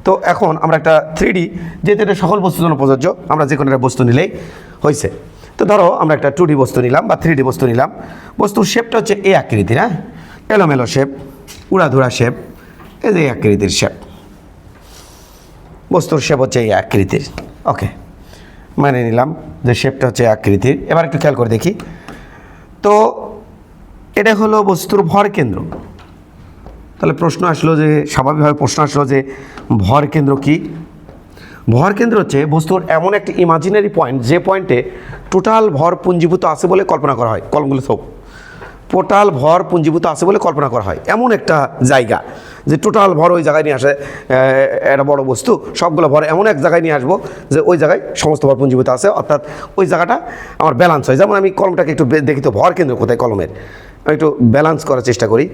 তো এখন আমরা একটা 3D, যেহেতু এটা সকল বস্তুর জন্য প্রযোজ্য, আমরা যে কোনো একটা বস্তু নিলেই হয়েছে। তো ধরো আমরা একটা 2D বস্তু নিলাম বা 3D বস্তু নিলাম। বস্তুর শেপটা হচ্ছে এই আকৃতির, হ্যাঁ, এলোমেলো শেপ, উড়াধুরা শেপ, এই যে এই আকৃতির শেপ, বস্তুর শেপ হচ্ছে এই আকৃতির। ওকে, মানে নিলাম যে শেপটা হচ্ছে আকৃতির। এবার একটু খেয়াল করে দেখি। তো এটা হলো বস্তুর ভর কেন্দ্র। তাহলে প্রশ্ন আসলো যে, স্বাভাবিকভাবে প্রশ্ন আসলো যে ভর কেন্দ্র কি? ভর কেন্দ্র হচ্ছে বস্তুর এমন একটি ইমাজিনারি পয়েন্ট, যে পয়েন্টে টোটাল ভর পুঞ্জীভূত আছে বলে কল্পনা করা হয়। কলমগুলো সব টোটাল ভর পুঞ্জীভূত আছে বলে কল্পনা করা হয়, এমন একটা জায়গা যে টোটাল ভর ওই জায়গায় নিয়ে আসে। একটা বড় বস্তু সবগুলো ভর এমন এক জায়গায় নিয়ে আসবো যে ওই জায়গায় সমস্ত ভর পুঞ্জীভূত আছে, অর্থাৎ ওই জায়গাটা আমার ব্যালান্স হয়। যেমন আমি কলমটাকে একটু দেখি তো ভর কেন্দ্র কোথায় কলমের, আমি একটু ব্যালান্স করার চেষ্টা করি।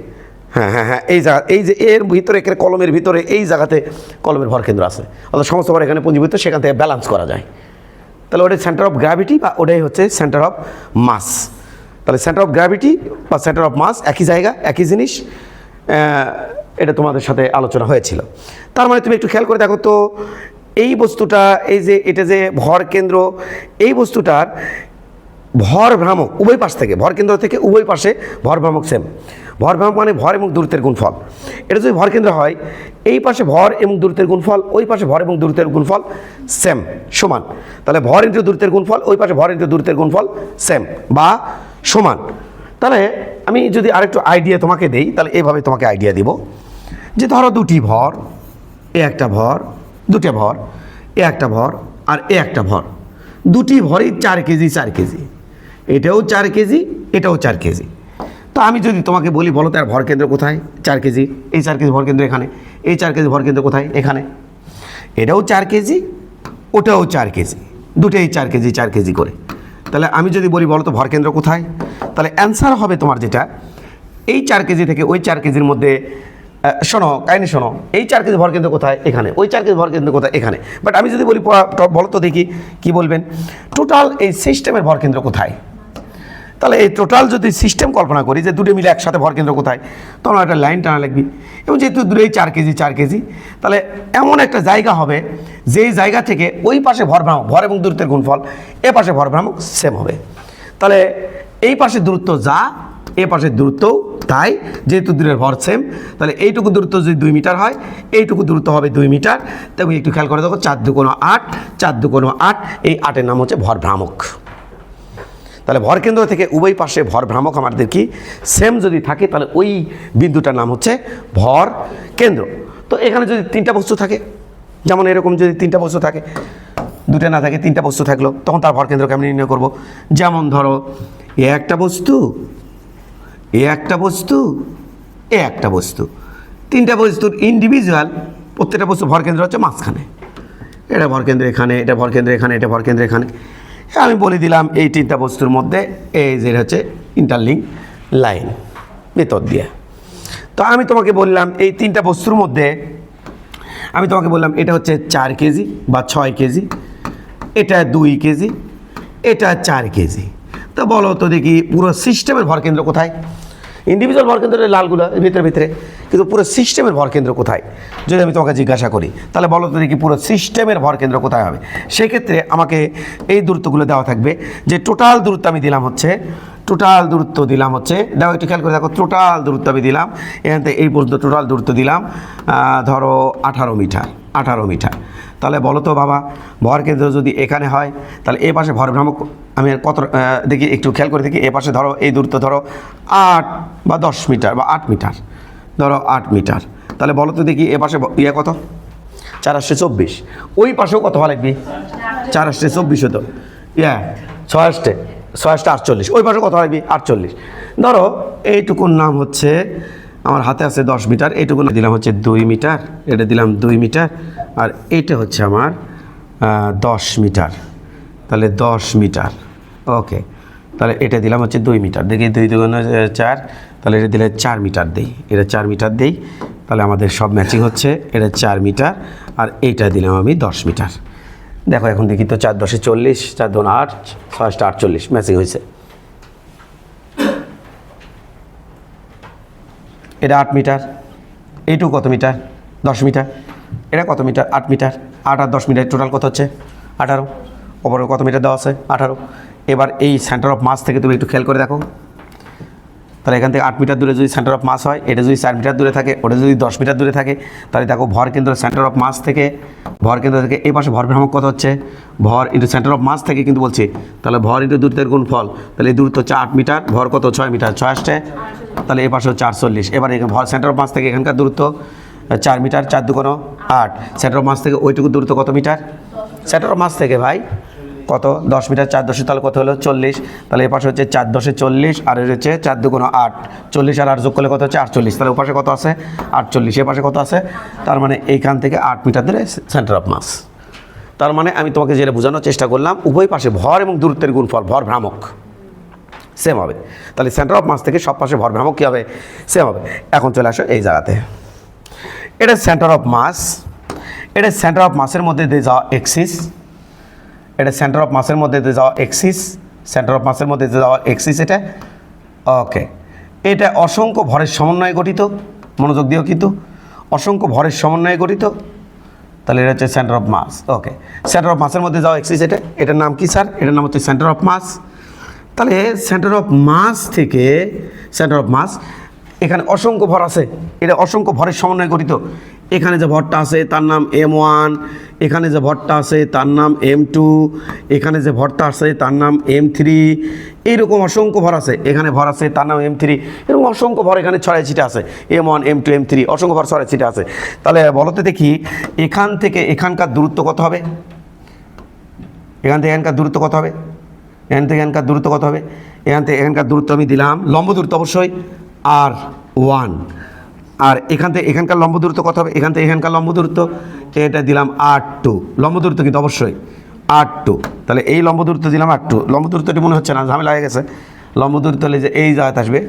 হ্যাঁ হ্যাঁ হ্যাঁ, এই জায়গা, এই যে এর ভিতরে, কলমের ভিতরে এই জায়গাতে কলমের ভর কেন্দ্র আছে, অর্থাৎ সমস্ত ভর এখানে পুঞ্জীভূত, সেখান থেকে ব্যালান্স করা যায়। তাহলে ওটাই সেন্টার অফ গ্র্যাভিটি বা ওটাই হচ্ছে সেন্টার অফ মাস। তাহলে সেন্টার অফ গ্র্যাভিটি বা সেন্টার অফ মাস একই জায়গা, একই জিনিস। এটা তোমাদের সাথে আলোচনা হয়েছিল। তার মানে তুমি একটু খেয়াল করে দেখো তো, এই বস্তুটা, এই যে এটা যে ভর কেন্দ্র, এই বস্তুটার ভর ভ্রামক উভয় পাশ থেকে, ভর কেন্দ্র থেকে উভয় পাশে ভর ভ্রামক সেম। ভর ভ্রামক মানে ভর এবং দূরত্বের গুণফল। এটা যদি ভর কেন্দ্র হয়, এই পাশে ভর এবং দূরত্বের গুণফল, ওই পাশে ভর এবং দূরত্বের গুণফল সেম, সমান। তাহলে ভর ইন্টু দূরত্বের গুণফল, ওই পাশে ভর ইন্টু দূরত্বের গুণফল সেম বা সমান। তাহলে আমি যদি আরেকটু আইডিয়া তোমাকে দেই, তাহলে এইভাবে তোমাকে আইডিয়া দিব যে ধরো দুটি ভর, এ একটা ভর, দুটো ভর, এ একটা ভর আর এ একটা ভর, দুটি ভরই 4 কেজি 4 কেজি, এটাও 4 কেজি, এটাও 4 কেজি। তো আমি যদি তোমাকে বলি, বলো তো আর ভর কেন্দ্র কোথায়? 4 কেজি, এই 4 কেজি ভর কেন্দ্র এখানে, এই 4 কেজি ভর কেন্দ্র কোথায়? এখানে। এটাও 4 কেজি, ওটাও 4 কেজি, দুটোই 4 কেজি 4 কেজি করে। তাহলে আমি যদি বলি বলো তো ভর কেন্দ্র কোথায়, তাহলে অ্যান্সার হবে তোমার যেটা, এই 4 কেজি থেকে ওই 4 কেজির মধ্যে, শোনো কাহিনি শোনো, এই 4 কেজি ভর কেন্দ্র কোথায়? এখানে। ওই 4 কেজি ভর কেন্দ্র কোথায়? এখানে। বাট আমি যদি বলি বলো তো দেখি কি বলবেন, টোটাল এই সিস্টেমের ভর কেন্দ্র কোথায়? তাহলে এই টোটাল যদি সিস্টেম কল্পনা করি যে দুটো মিলে একসাথে ভর কেন্দ্র কোথায়, তখন একটা লাইন টানা লিখবি। এবং যেহেতু দুটোই 4 কেজি 4 কেজি, তাহলে এমন একটা জায়গা হবে যেই জায়গা থেকে ওই পাশে ভর ভ্রামক, ভর এবং দূরত্বের গুণফল, এ পাশে ভর ভ্রামক সেম হবে। তাহলে এই পাশে দূরত্ব যা, এ পাশের দূরত্বও তাই, যেহেতু দূরের ভর সেম, তাহলে এইটুকু দূরত্ব যদি 2 মিটার হয়, এইটুকু দূরত্ব হবে 2 মিটার। তুমি একটু খেয়াল করে দেখো, 4 2 8, 4 2 8, এই 8-এর নাম হচ্ছে ভর ভ্রামক। তাহলে ভর কেন্দ্র থেকে উভয় পাশে ভর ভ্রামক আমাদের কি সেম যদি থাকে, তাহলে ওই বিন্দুটার নাম হচ্ছে ভর কেন্দ্র। তো এখানে যদি 3টা বস্তু থাকে, যেমন এরকম যদি 3টা বস্তু থাকে, 2টা না থাকে, 3টা বস্তু থাকলো, তখন তার ভর কেন্দ্র কেমন নির্ণয় করব? যেমন ধরো এ একটা বস্তু, এ একটা বস্তু, এ একটা বস্তু, 3টা বস্তুর ইন্ডিভিজুয়াল প্রত্যেকটা বস্তু ভর কেন্দ্র হচ্ছে মাঝখানে। এটা ভর কেন্দ্র এখানে, এটা ভর কেন্দ্র এখানে, এটা ভর কেন্দ্র এখানে। আমি বলে দিলাম এই 3টা বস্তুর মধ্যে এই যে হচ্ছে ইন্টারলিঙ্ক লাইন ভেতর দিয়ে। তো আমি তোমাকে বললাম এই 3টা বস্তুর মধ্যে, আমি তোমাকে বললাম এটা হচ্ছে 4 কেজি বা 6 কেজি, এটা 2 কেজি, এটা 4 কেজি। তো বলো তো দেখি পুরো সিস্টেমের ভর কেন্দ্র কোথায়? ইন্ডিভিজুয়াল ভর কেন্দ্রের লালগুলো ভিতরে ভিতরে, কিন্তু পুরো সিস্টেমের ভর কেন্দ্র কোথায় যদি আমি তোমাকে জিজ্ঞাসা করি, তাহলে বলো তো দেখি পুরো সিস্টেমের ভর কেন্দ্র কোথায় হবে? সেক্ষেত্রে আমাকে এই দূরত্বগুলো দেওয়া থাকবে, যে টোটাল দূরত্ব আমি দিলাম হচ্ছে, টোটাল দূরত্ব দিলাম হচ্ছে, দেখো একটু খেয়াল করে দেখো, টোটাল দূরত্ব আমি দিলাম এখান থেকে এই পর্যন্ত, টোটাল দূরত্ব দিলাম ধরো 18 মিটার, 18 মিটার। তাহলে বলো তো বাবা, ভর কেন্দ্র যদি এখানে হয়, তাহলে এ পাশে ভর ভ্রামক আমি কত দেখি, একটু খেয়াল করে দেখি, এ পাশে ধরো এই দূরত্ব ধরো 8 বা 10 মিটার বা 8 মিটার, ধরো 8 মিটার। তাহলে বলো তো দেখি এ পাশে ইয়ে কত? 424। ওই পাশেও কত হওয়া লাগবে? 424 হতো, 6 48, ওই পাশে কত লাগবে? 48। ধরো এইটুকুর নাম হচ্ছে, আমার হাতে আছে 10 মিটার, এইটুকু দিলাম হচ্ছে 2 মিটার, এটা দিলাম 2 মিটার, আর এইটা হচ্ছে আমার 10 মিটার। তাহলে 10 মিটার, ওকে। তাহলে এটা দিলাম হচ্ছে 2 মিটার, দেখি 2 2 4, তাহলে এটা দিলে 4 মিটার দেই, এটা 4 মিটার দেই। তাহলে আমাদের সব ম্যাচিং হচ্ছে, এটা 4 মিটার, আর এইটা দিলাম আমি 10 মিটার। দেখো এখন দেখি তো, 4 10 40, 4 2 8, 6 48, ম্যাচিং হয়েছে। এটা 8 মিটার, এইটুকু কত মিটার? 10 মিটার। এটা কত মিটার? 8 মিটার। 8 আর 10 মিটার টোটাল কত হচ্ছে? 18। ওপরে কত মিটার দেওয়া আছে? 18। এবার এই সেন্টার অফ মাস থেকে তুমি একটু খেয়াল করে দেখো, তাহলে এখান থেকে 8 মিটার দূরে যদি সেন্টার অফ মাস হয়, এটা যদি 4 মিটার দূরে থাকে, ওটা যদি 10 মিটার দূরে থাকে, তাহলে দেখো ভর কেন্দ্র সেন্টার অফ মাস থেকে, ভর কেন্দ্র থেকে এই পাশে ভর ভ্রামক কত হচ্ছে? ভর ইন্টু সেন্টার অফ মাস থেকে কিন্তু বলছি, তাহলে ভর ইন্টু দূরত্বের গুণফল, তাহলে এই দূরত্ব হচ্ছে 8 মিটার, ভর কত? 6 মিটার, 6 আসছে, তাহলে এই পাশে হচ্ছে 48। এবার এখানে ভর সেন্টার অফ মাস থেকে এখানকার দূরত্ব 4 মিটার, 4 দুগুণ 8। সেন্টার অফ মাস থেকে ওইটুকু দূরত্ব কত মিটার? সেন্টার অফ মাস থেকে ভাই কত? 10 মিটার, 4 10, তাহলে কত হলো? 40। তাহলে এ পাশে হচ্ছে 4 10 40, আর এর হচ্ছে 4 দুগুণ 8, 40 আর 8 যোগ করলে কত হচ্ছে? 48। তাহলে ওপাশে কত আছে? 48। এ পাশে কত আছে? তার মানে এইখান থেকে 8 মিটার দূরে সেন্টার অফ মাস। তার মানে আমি তোমাকে যেটা বোঝানোর চেষ্টা করলাম, উভয় পাশে ভর এবং দূরত্বের গুণফল, ভর ভ্রামক সেম হবে। তাহলে সেন্টার অফ মাস থেকে সব পাশে ভর ভ্রামক কী হবে? সেম হবে। এখন চলে আসো এই জায়গাতে, এটা সেন্টার অফ মাস, এটা সেন্টার অফ মাসের মধ্যে দিয়ে যাওয়া এক্সিস, এটা সেন্টার অফ মাসের মধ্যে দিয়ে যাওয়া এক্সিস, সেন্টার অফ মাসের মধ্যে দিয়ে যাওয়া এক্সিস এটা। ওকে, এটা অসংখ্য ভরের সমন্বয়ে গঠিত, মনোযোগ দিও কিন্তু, অসংখ্য ভরের সমন্বয়ে গঠিত। তাহলে এটা হচ্ছে centre of mass. Okay, centre of মাসের মধ্যে যাওয়া এক্সিস এটা, এটার নাম কি স্যার? এটার নাম হচ্ছে সেন্টার অফ মাস। তাহলে সেন্টার অফ মাস থেকে, সেন্টার অফ মাস, এখানে অসংখ্য ভর আছে, এটা অসংখ্য ভরের সমন্বয়ে গঠিত। এখানে যে ভরটা আছে তার নাম M1, এখানে যে ভরটা আছে তার নাম M2, এখানে যে ভরটা আছে তার নাম M3, এইরকম অসংখ্য ভর আছে। এখানে ভর আছে তার নাম M3, এরকম অসংখ্য ভর এখানে ছড়াই ছিটে আছে, M1 M2 M3 অসংখ্য ভর ছড়াই ছিটে আছে। তাহলে বলতে দেখি এখান থেকে এখানকার দূরত্ব কত হবে? এখান থেকে এখানকার দূরত্ব কত হবে? এখান থেকে এখানকার দূরত্ব কত হবে? এখান থেকে এখানকার দূরত্ব আমি দিলাম, লম্ব দূরত্ব অবশ্যই R1, আর এখান থেকে এখানকার লম্ব দূরত্ব কত হবে? এখান থেকে এখানকার লম্ব দূরত্ব এটা দিলাম R2, লম্ব দূরত্ব কিন্তু অবশ্যই R2। তাহলে এই লম্ব দূরত্ব দিলাম R2, লম্ব দূরত্বটি মনে হচ্ছে না, ঝামেলা হয়ে গেছে। লম্ব দূরত্ব হলে যে এই জায়গাতে আসবে,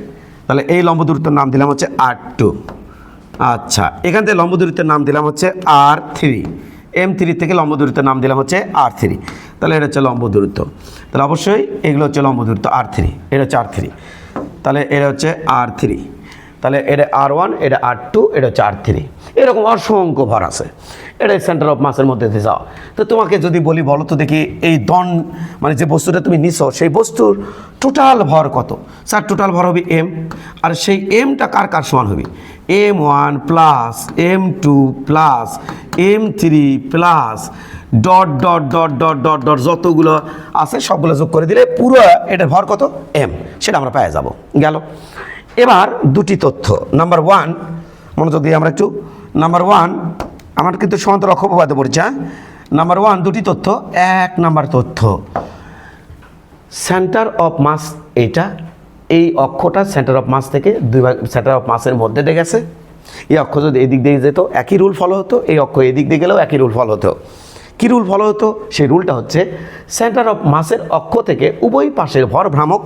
তাহলে এই লম্ব দূরত্বের নাম দিলাম হচ্ছে R2। আচ্ছা, এখান থেকে লম্ব দূরত্বের নাম দিলাম হচ্ছে R3, M3 থেকে লম্ব দূরত্বের নাম দিলাম হচ্ছে R3। তাহলে এটা হচ্ছে লম্ব দূরত্ব, তাহলে অবশ্যই এগুলো হচ্ছে লম্ব দূরত্ব R3, এটা হচ্ছে R3, তাহলে এটা হচ্ছে R3, তাহলে এটা R1, এটা R2, এটা হচ্ছে R3। এরকম অসংখ্য ভর আছে, এটা সেন্টার অফ মাসের মধ্যে দিয়ে যাও। তো তোমাকে যদি বলি, বলো তো দেখি এই মানে যে বস্তুটা তুমি নিছো সেই বস্তুর টোটাল ভর কত? স্যার টোটাল ভর হবে M, আর সেই এমটা কার কার সমান হবে? M1 plus M2 plus M3 plus dot dot dot dot dot dot যতগুলো আছে সবগুলো যোগ করে দিলে পুরো এটার ভর কত? M, সেটা আমরা পেয়ে যাব। গেল। এবার দুটি তথ্য। নাম্বার 1, মনোযোগ দিয়ে আমরা একটু, নাম্বার 1 আমার কিন্তু সমান্তর অক্ষ উপপাদ্য পড়ছে। নাম্বার 1 দুটি তথ্য। 1 নাম্বার তথ্য, সেন্টার অফ মাস এইটা, এই অক্ষটা সেন্টার অফ মাস থেকে দুই ভাগ সেন্টার অফ মাসের মধ্যে দিয়ে গেছে। এই অক্ষ যদি এদিক দিয়ে যেত একই রুল ফলো হতো, এই অক্ষ এদিক দিয়ে গেলেও একই রুল ফলো হতো। কী রুল ফলো হতো? সেই রুলটা হচ্ছে সেন্টার অফ মাসের অক্ষ থেকে উভয় পাশের ভর ভ্রামক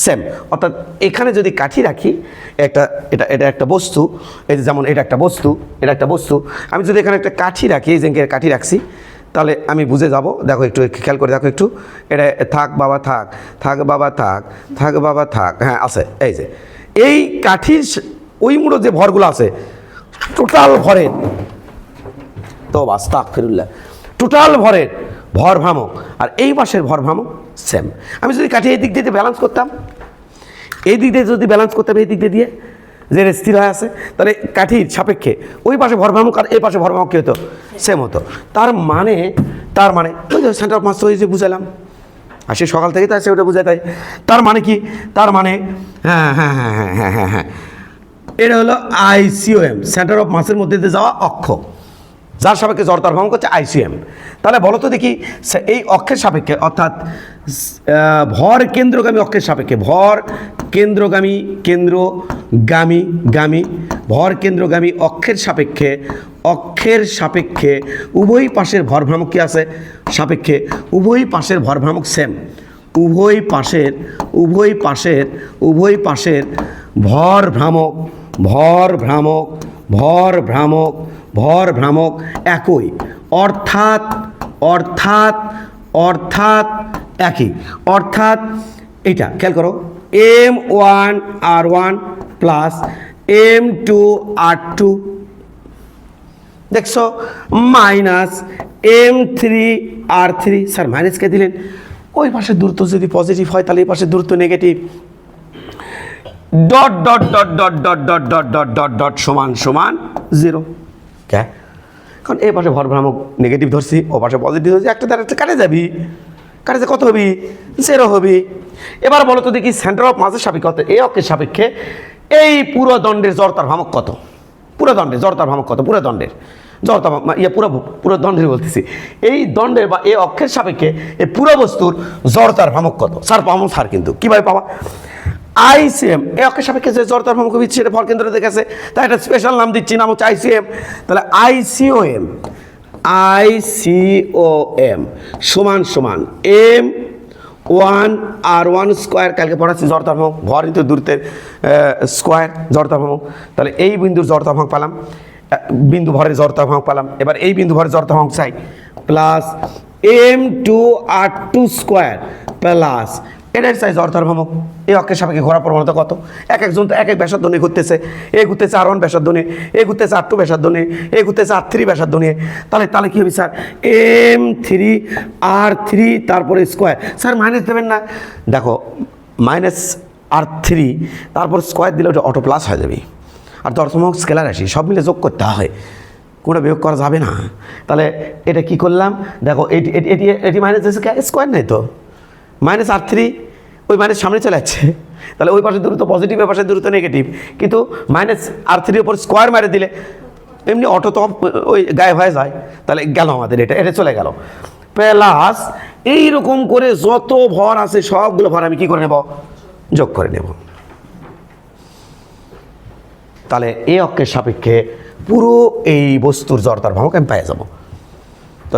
সেম। অর্থাৎ এখানে যদি কাঠি রাখি, এটা একটা বস্তু, এই যে যেমন এটা একটা বস্তু, এটা একটা বস্তু, আমি যদি এখানে একটা কাঠি রাখি, এই যে কাঠি রাখছি, তাহলে আমি বুঝে যাব। দেখো একটু খেয়াল করে দেখো একটু, এটা থাক বাবা থাক, থাক বাবা থাক, থাক বাবা থাক, হ্যাঁ আছে। এই যে এই কাঠির ওই মুড়ো যে ভরগুলো আছে, টোটাল ভরের, তো আস্তাগফিরুল্লাহ, টোটাল ভরের ভর ভ্রামক আর এই পাশের ভর ভ্রামক সেম। আমি যদি কাঠি এই দিক দিয়ে ব্যালেন্স করতাম, এই দিক দিয়ে যদি ব্যালেন্স করতাম, এই দিক দিয়ে যে স্থির হয়ে আছে, তাহলে কাঠির সাপেক্ষে ওই পাশে ভর ভ্রামক আর এই পাশে ভর ভ্রামক কী হতো? সেম হতো। তার মানে ওই যে সেন্টার অফ মাস ওই যে বুঝালাম, আর সে সকাল থেকে তাই সে ওটা বুঝায়। তাই তার মানে কি? তার মানে হ্যাঁ হ্যাঁ হ্যাঁ হ্যাঁ হ্যাঁ হ্যাঁ হ্যাঁ এটা হলো ICOM, সেন্টার অফ মাসের মধ্যে দিয়ে যাওয়া অক্ষ, যার সাপেক্ষে জড়তার ভ্রামক হচ্ছে ICM। তাহলে বলো তো দেখি, এই অক্ষের সাপেক্ষে, অর্থাৎ ভর কেন্দ্রগামী অক্ষের সাপেক্ষে, ভর কেন্দ্রগামী ভর কেন্দ্রগামী অক্ষের সাপেক্ষে উভয় পাশের ভর ভ্রামক কি আছে? সাপেক্ষে উভয় পাশের ভর ভ্রামক সেম। উভয় পাশের ভর ভ্রামক একই, অর্থাৎ একই, অর্থাৎ এইটা খেয়াল করো, M1 R1 plus M2 R2 দেখছো -m3r3, স্যার মাইনাস কে দিলেন? ওই পাশের দূরত্ব যদি পজিটিভ হয় তাহলে এই পাশের দূরত্ব negative. Dot dot dot dot dot dot dot dot dot dot সমান সমান 0। কে? কারণ এই পাশে ভর ভ্রামক নেগেটিভ ধরছি, ও পাশে পজিটিভ ধরছি, একটা দ্বারা একটা কাটে যাবি, কাটে কত হবি? 0 হবি। এবার বলো তো দেখি সেন্টার অফ মাসের সাপেক্ষে কত, এই অক্ষের সাপেক্ষে এই পুরো দণ্ডের জড়তার ভ্রামক কত? পুরো দণ্ডের জড়তার ভ্রামক কত? পুরো দণ্ডের জড়তা পুরো দণ্ডের বলতেছি, এই দণ্ডের বা এই অক্ষের সাপেক্ষে এই পুরো বস্তুর জড়তার ভ্রামক কত? স্যার পাবো স্যার, কিন্তু কীভাবে পাবা? আইসিএম, এই অক্ষের সাপেক্ষে যে জড়তার ভ্রামক হবে সেটা ভর কেন্দ্র দেখেছে, তাই একটা স্পেশাল নাম দিচ্ছি, নাম হচ্ছে আইসিএম। তাহলে আইসিওএম সমান সমান m1r1² কালকে পড়াচ্ছি জড়তার ভ্রামক, ভর ইন্টু দূরত্বের স্কোয়ার জড়তার ভ্রামক। তাহলে এই বিন্দুর জড়তার ভ্রামক পেলাম, বিন্দু ভরের জড়তার ভ্রামক পেলাম। এবার এই বিন্দু ভরের জড়তার ভ্রামক চাই, প্লাস m2r2² প্লাস এটার চাই জড়তার ভ্রামক। এই অক্ষের সাপেক্ষে ঘোরার প্রবণতা কত? এক একজন তো এক এক ব্যাসার্ধ নিয়ে ঘুরতেছে, এ ঘুরতেছে r1 ব্যাসার্ধ নিয়ে, এ ঘুরতেছে r2 ব্যাসার্ধ নিয়ে, এ ঘুরতেছে r3 ব্যাসার্ধ নিয়ে। তাহলে কী হবে স্যার? m3r3 তারপরে স্কোয়ার। স্যার মাইনাস দেবেন না? দেখো -r3 তারপর স্কোয়ার দিলে ওটা অটো প্লাস হয়ে যাবে, আর দর্শমক স্কেলার রাশি সব মিলে যোগ করতে হয়, কোনো বিয়োগ করা যাবে না। তাহলে এটা কি করলাম? দেখো এটি এটি এটি মাইনাস স্কোয়ার নেই তো, -r3 ওই মাইনাস সামনে চলে যাচ্ছে, তাহলে ওই পাশে দূরত্ব পজিটিভ, ওই পাশে দূরত্ব নেগেটিভ, কিন্তু -r3 ওপর স্কোয়ার মারে দিলে এমনি অটো তো ওই গায়েব হয়ে যায়, তাহলে গেল আমাদের এটা চলে গেল। প্লাস এইরকম করে যত ভর আছে সবগুলো ভর আমি কি করে নেব? যোগ করে নেব। তাহলে এই অক্ষের সাপেক্ষে পুরো এই বস্তুর জড়তার ভ্রামক আমি পেয়ে যাব। তো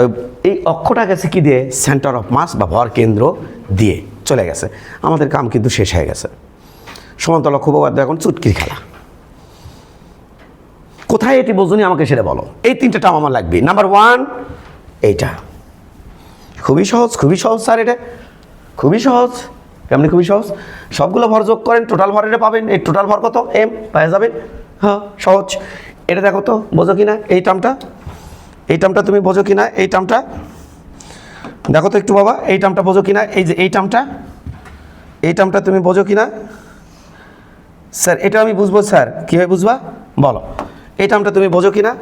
এই অক্ষটা গেছে কি দিয়ে? সেন্টার অফ মাস বা ভর কেন্দ্র দিয়ে চলে গেছে। আমাদের কাম কিন্তু শেষ হয়ে গেছে। সমান্তরাল লক্ষ্য উপপাদ্য এখন চুটকির খেলা। কোথায় এটি বোঝনি আমাকে সেটা বলো। এই তিনটা টার্ম আমার লাগবে। নাম্বার 1 এইটা খুবই সহজ, খুবই সহজ স্যার, এটা খুবই সহজ। কেমনি খুবই সহজ? সবগুলো ভর যোগ করেন, টোটাল ভর এটা পাবেন। এই টোটাল ভর কত? m পেয়ে যাবেন। হ্যাঁ সহজ। এটা দেখো তো বোঝো কিনা এই টার্মটা তুমি বোঝো কিনা এই টার্মটা দেখো তো একটু বাবা, এই টার্মটা বোঝো কিনা? এই যে এই টার্মটা তুমি বোঝো কিনা? স্যার এটা আমি বুঝবো স্যার, কীভাবে বুঝবা বলো? এই টার্মটা তুমি বোঝো কিনা?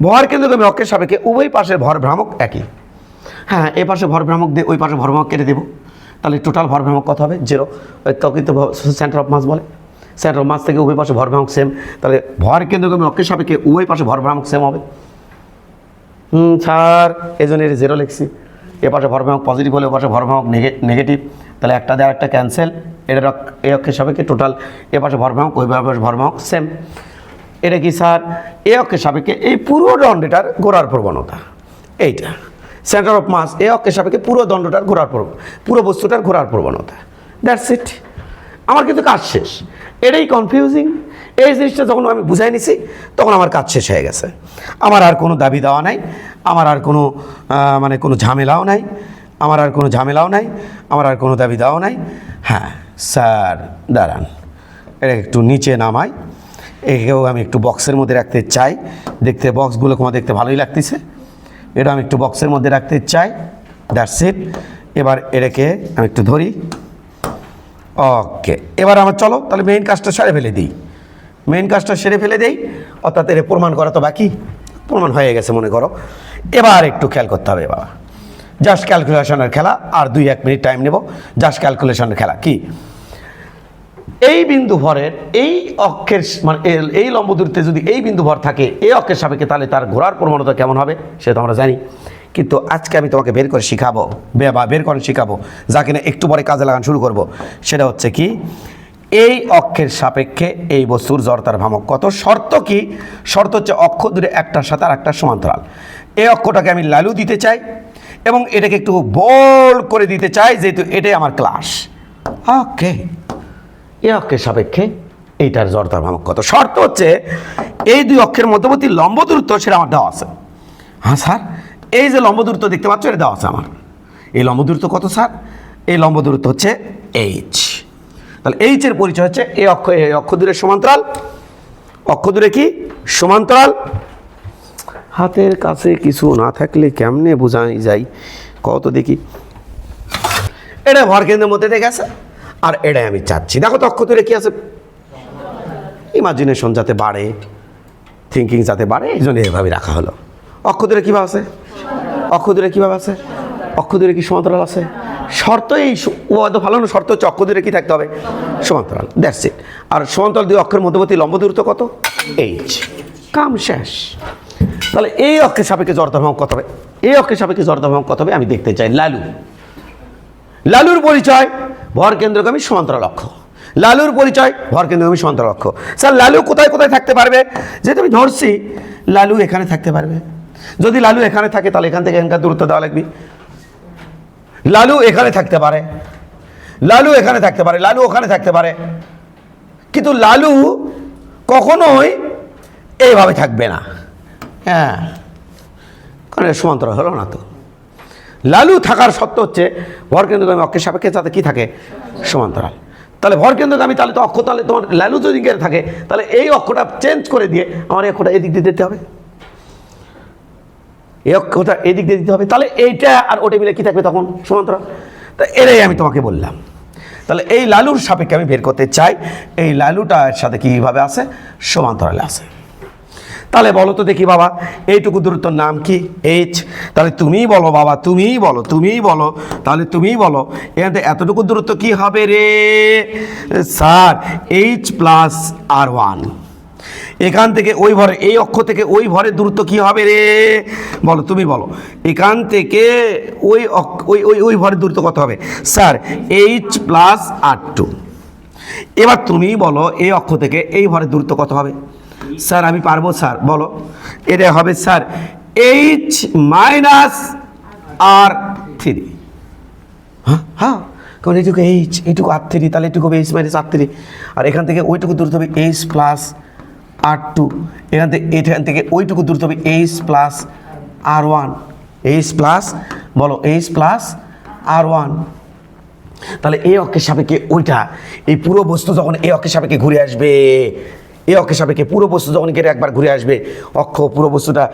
ভর কেন্দ্র তুমি অক্ষের সাপেক্ষে উভয় পাশের ভর ভ্রামক একই। হ্যাঁ, এই পাশে ভর ভ্রামক দিয়ে ওই পাশে ভর ভ্রামক কেটে দেবো, তাহলে টোটাল ভর ভ্রামক কত হবে? 0। তখন তো সেন্টার অফ মাস বলে, সেন্টার অফ মাস থেকে উভয় পাশে ভর ভ্রামক সেম, তাহলে ভর কেন্দ্রগামী অক্ষের সাপেক্ষে উভয় পাশে ভর ভ্রামক সেম হবে। স্যার এই জন্য এর 0 লিখছি। এ পাশে ভর ভ্রামক পজিটিভ হলে ও পাশে ভর ভ্রামক নেগেটিভ, তাহলে একটা দেওয়া একটা ক্যান্সেল। এটা এই অক্ষের সাপেক্ষে টোটাল এ পাশে ভর ভ্রামক ওই পাশে ভর ভ্রামক সেম। এটা কি স্যার? এই অক্ষের সাপেক্ষে এই পুরো দণ্ডটার ঘোরার প্রবণতা, এইটা সেন্টার অফ মাস এই অক্ষের সাপেক্ষে পুরো দণ্ডটার ঘোরার পুরো বস্তুটার ঘোরার প্রবণতা। That's it. আমার কিন্তু কাজ শেষ। এটাই কনফিউজিং। এই জিনিসটা যখন আমি বুঝাই নিছি তখন আমার কাজ শেষ হয়ে গেছে। আমার আর কোনো দাবি দেওয়া নাই, আমার আর কোনো কোনো ঝামেলাও নাই, আমার আর কোনো দাবি দেওয়া নাই। হ্যাঁ স্যার দাঁড়ান, এটা একটু নিচে নামাই, একেও আমি একটু বক্সের মধ্যে রাখতে চাই। দেখতে বক্সগুলো তোমার দেখতে ভালোই লাগতেছে, এটা আমি একটু বক্সের মধ্যে রাখতে চাই। That's it. এবার এটাকে আমি একটু ধরি। ওকে, এবার আমার চলো তাহলে মেইন কাজটা সেরে ফেলে দেই। অর্থাৎ এর প্রমাণ করা তো বাকি, প্রমাণ হয়ে গেছে মনে করো। এবার একটু খেয়াল করতে হবে বাবা, জাস্ট ক্যালকুলেশনের খেলা। আর 2-1 মিনিট টাইম নেব। জাস্ট ক্যালকুলেশনের খেলা কি? এই বিন্দু ভরের এই অক্ষের এই লম্ব দূরত্বে যদি এই বিন্দু ভর থাকে এই অক্ষের সাপেক্ষে, তাহলে তার ঘোরার প্রবণতা কেমন হবে সেটা তো আমরা জানি। কিন্তু আজকে আমি তোমাকে বের করে শিখাবো, যা কিনা একটু পরে কাজে লাগানো শুরু করব। সেটা হচ্ছে কি, এই অক্ষের সাপেক্ষে এই বস্তুর জড়তার ভ্রামক কত। শর্ত কি? শর্ত হচ্ছে অক্ষ দূরে একটার সাথে আর একটা সমান্তরাল। এই অক্ষটাকে আমি লালু দিতে চাই এবং এটাকে একটু বোল্ড করে দিতে চাই, যেহেতু এটাই আমার ক্লাস। ওকে, এই অক্ষের সাপেক্ষে এইটার জড়তার ভ্রামক কত। শর্ত হচ্ছে এই দুই অক্ষের মধ্যবর্তী লম্ব দূরত্ব সেটা আমার দেওয়া আছে। হ্যাঁ স্যার, এই যে লম্ব দূরত্ব দেখতে পাচ্ছ এটা দেওয়া আছে আমার। এই লম্ব দূরত্ব কত স্যার? এই লম্ব দূরত্ব হচ্ছে এইচ। তাহলে এইচের পরিচয় হচ্ছে এই অক্ষ দূরের সমান্তরাল। অক্ষ দূরে কি? সমান্তরাল। হাতের কাছে কিছু না থাকলে কেমনে বোঝাই যায় কত দেখি। এটা ভরকেন্দ্রের মধ্যে দেখে আছে, আর এটাই আমি চাচ্ছি। দেখো তো অক্ষ দূরে কি আছে, ইমাজিনেশন যাতে বাড়ে, থিঙ্কিং যাতে বাড়ে, এই জন্য এভাবে রাখা হলো। অক্ষ দূরে কীভাবে আছে, অক্ষ দূরে কীভাবে আছে, অক্ষ দূরে কি সমান্তরাল আছে? শর্ত এই ভালো না, শর্ত হচ্ছে অক্ষ দূরে কি থাকতে হবে, সমান্তরাল, দ্যাটস ইট। আর সমান্তরাল দুই অক্ষের মধ্যবর্তী লম্ব দূরত্ব কত, এইচ, কাম শেষ। তাহলে এই অক্ষের সাপেক্ষে জড়তা ভ্রামক কত হবে, এই অক্ষের সাপেক্ষে জড়তা ভ্রামক কত হবে আমি দেখতে চাই। লালু, লালুর পরিচয় ভরকেন্দ্রগামী সমান্তরাল অক্ষ, লালুর পরিচয় ভরকেন্দ্রগামী সমান্তরাল অক্ষ। স্যার লালু কোথায় কোথায় থাকতে পারবে, যেহেতু আমি ধরছি লালু এখানে থাকতে পারবে। যদি লালু এখানে থাকে তাহলে এখান থেকে এখানকার দূরত্ব দেওয়া লাগবে। লালু এখানে থাকতে পারে, লালু এখানে থাকতে পারে, লালু ওখানে থাকতে পারে, কিন্তু লালু কখনোই এইভাবে থাকবে না। হ্যাঁ, কারণ সমান্তরাল হলো না তো। লালু থাকার সত্য হচ্ছে ভরকেন্দ্রগামী অক্ষের সাপেক্ষে যাতে কি থাকে, সমান্তরাল। তাহলে ভরকেন্দ্রগামী, তাহলে তো অক্ষ, তাহলে তোমার লালু যদি থাকে তাহলে এই অক্ষটা চেঞ্জ করে দিয়ে আমার এই অক্ষটা এদিক দিয়ে দিতে হবে, এই অক্ষটা এদিক দিয়ে দিতে হবে। তাহলে এইটা আর ওটা মিলে কি থাকবে তখন, সমান্তরাল। তা এটাই আমি তোমাকে বললাম। তাহলে এই লালুর সাপেক্ষে আমি বের করতে চাই এই লালুটার সাথে কীভাবে আছে, সমান্তরালে আছে। তাহলে বলো তো দেখি বাবা, এইটুকু দূরত্বর নাম কি, এইচ। তাহলে তুমিই বলো বাবা, তুমিই বলো, তুমিই বলো, তাহলে তুমিই বলো এখান থেকে এতটুকু দূরত্ব কি হবে রে স্যার, এইচ প্লাস আর ওয়ান। এখান থেকে ওই ভরে, এই অক্ষ থেকে ওই ভরের দূরত্ব কি হবে রে, বলো তুমি বলো। এখান থেকে ওই ওই ভরের দূরত্ব কত হবে স্যার, এইচ প্লাস আর টু। এবার তুমিই বলো এই অক্ষ থেকে এই ভরের দূরত্ব কত হবে স্যার, আমি পারবো স্যার, বলো। এটা হবে স্যার এইচ মাইনাস আর থ্রি। হ্যাঁ হ্যাঁ, কারণ এইটুকু এইচ, এইটুকু আর থ্রি, তাহলে এইটুকু হবে এইচ মাইনাস আর থ্রি। আর এখান থেকে ওইটুকু দূরত্ব হবে এইচ প্লাস আর টু। এখান থেকে ওইটুকু দূরত্ব হবে এইচ প্লাস আর ওয়ান, এইচ প্লাস, বলো এইচ প্লাস আর ওয়ান। তাহলে এই অক্ষের সাপেক্ষে ওইটা, এই পুরো বস্তু যখন এই অক্ষের সাপেক্ষে ঘুরে আসবে, এই অক্ষের সাপেক্ষে পুরো বস্তু যখন কেটে একবার ঘুরে আসবে, অক্ষ পুরো বস্তুটা,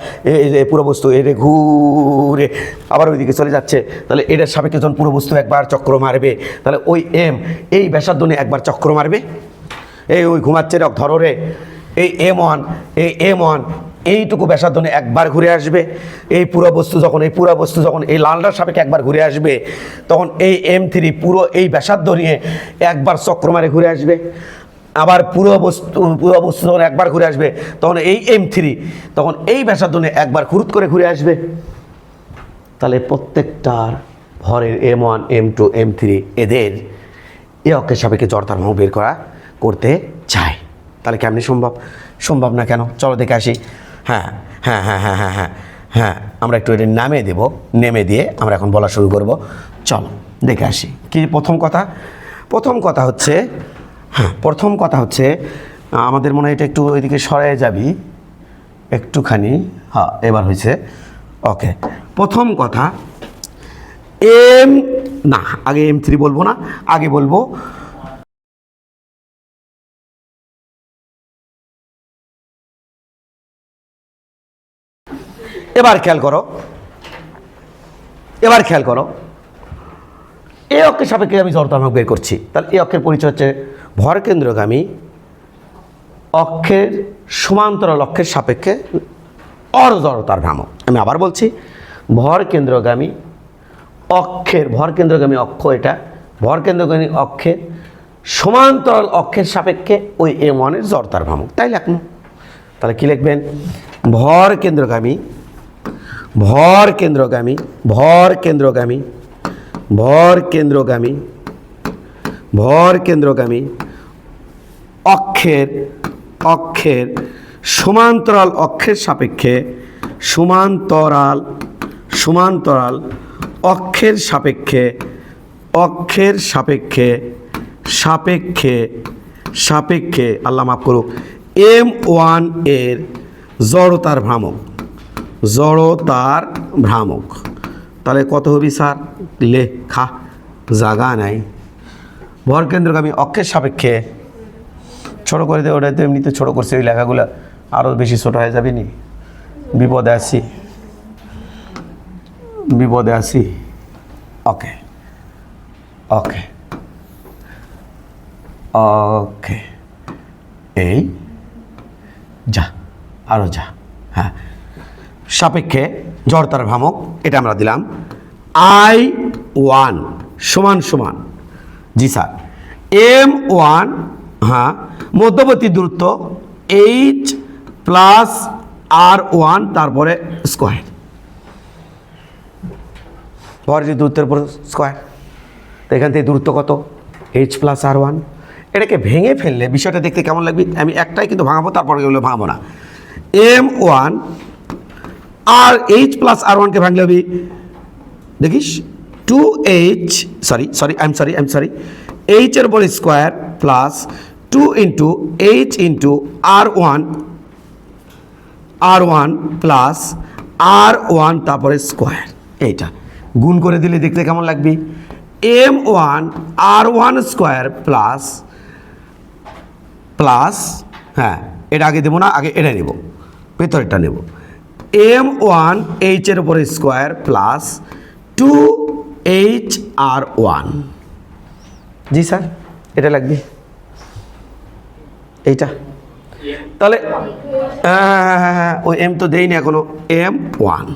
পুরো বস্তু এর ঘুরে আবার ওইদিকে চলে যাচ্ছে, তাহলে এটার সাপেক্ষে যখন পুরো বস্তু একবার চক্র মারবে, তাহলে ওই এম, এই ব্যাসার্ধ নিয়ে একবার চক্র মারবে। এই ওই ঘুমাচ্ছে ধরো রে, এই এম ওয়ান, এই এম ওয়ান এইটুকু ব্যাসার্ধ নিয়ে একবার ঘুরে আসবে। এই পুরো বস্তু যখন, এই পুরো বস্তু যখন এই লালটার সাপেক্ষে একবার ঘুরে আসবে, তখন এই এম থ্রি পুরো এই ব্যাসার্ধ নিয়ে একবার চক্র মারে ঘুরে আসবে। আবার পুরো বস্তু যখন একবার ঘুরে আসবে, তখন এই এম থ্রি তখন এই ব্যাসার্ধ নিয়ে একবার খুরুত করে ঘুরে আসবে। তাহলে প্রত্যেকটার ভরের M one, M two, M three এদের এ অক্ষের সাপেক্ষে জড়তার ভ্রামক বের করতে চায়। তাহলে কেমনি সম্ভব, সম্ভব না কেন, চলো দেখে আসি। হ্যাঁ হ্যাঁ হ্যাঁ হ্যাঁ হ্যাঁ হ্যাঁ হ্যাঁ, আমরা একটু এটা নামে দেব, নেমে দিয়ে আমরা এখন বলা শুরু করব। চলো দেখে আসি। কি প্রথম কথা, প্রথম কথা হচ্ছে, হ্যাঁ প্রথম কথা হচ্ছে আমাদের মনে হয় এটা একটু ওইদিকে সরাই যাবি একটুখানি। হ্যাঁ এবার হয়েছে, ওকে। প্রথম কথা এম, না আগে এম থ্রি বলবো না, আগে বলবো এবার খেয়াল করো, এবার খেয়াল করো, এই অক্ষের সাপেক্ষে আমি জড়তার ভ্রামক বের করছি। তাহলে এই অক্ষের পরিচয় হচ্ছে ভরকেন্দ্রগামী অক্ষের সমান্তরাল অক্ষের সাপেক্ষে অজড়তার ভ্রামক। আমি আবার বলছি, ভরকেন্দ্রগামী অক্ষের, ভরকেন্দ্রগামী অক্ষ এটা, ভরকেন্দ্রগামী অক্ষের সমান্তরাল অক্ষের সাপেক্ষে ওই এম ওয়ানের জড়তার ভ্রামক, তাই লিখুন। তাহলে কী লিখবেন, ভরকেন্দ্রগামী, ভরকেন্দ্রগামী, ভরকেন্দ্রগামী, ভরকেন্দ্রগামী, ভরকেন্দ্রগামী অক্ষের, অক্ষের সমান্তরাল অক্ষের সাপেক্ষে, সমান্তরাল, সমান্তরাল অক্ষের সাপেক্ষে, অক্ষের সাপেক্ষে, সাপেক্ষে, সাপেক্ষে আল্লাহ মাফ করুক, এম ওয়ান এর জড়তার ভ্রামক, জড়তার ভ্রামক। তাহলে কত হবি স্যার, লেখা জায়গা নাই। ভরকেন্দ্রগামী অক্ষের সাপেক্ষে, ছোটো করে দেয়, ওটা তো এমনিতে ছোটো করছে, ওই লেখাগুলো আরও বেশি ছোটো হয়ে যাবে নি, বিপদে আছি, বিপদে আছি। ওকে ওকে ওকে, এই যা, আরও যা। হ্যাঁ, সাপেক্ষে জড়তার ভ্রামক এটা আমরা দিলাম I1 সমান সমান, জি স্যার, M1, হ্যাঁ, মধ্যবর্তী দূরত্ব H প্লাস R1 তারপরে স্কোয়ার, ভরের দূরত্বের উপর স্কোয়ার। তো এখান থেকে দূরত্ব কত? H plus R1। এটাকে ভেঙে ফেললে বিষয়টা দেখতে কেমন লাগবে? আমি একটাই কিন্তু ভাঙাবো, তারপরে এগুলো ভাঙাবো না। M1 আর H প্লাস R1কে ভাঙলে হবে, দেখিস, 2H, H এর উপর square plus 2 into H into R1 plus R1 তারপরে স্কোয়ার। এইটা গুণ করে দিলে দেখতে কেমন লাগবে? M1 R1 square plus plus, হ্যাঁ, এটা আগে দেবো না, আগে এটা নেব, ভেতরেরটা নেব। M1 H এর উপরে স্কোয়ার প্লাস 2H R1। জি স্যার, এটা লাগবে এইটা। তাহলে ওই এম তো দেইনি এখনো, M1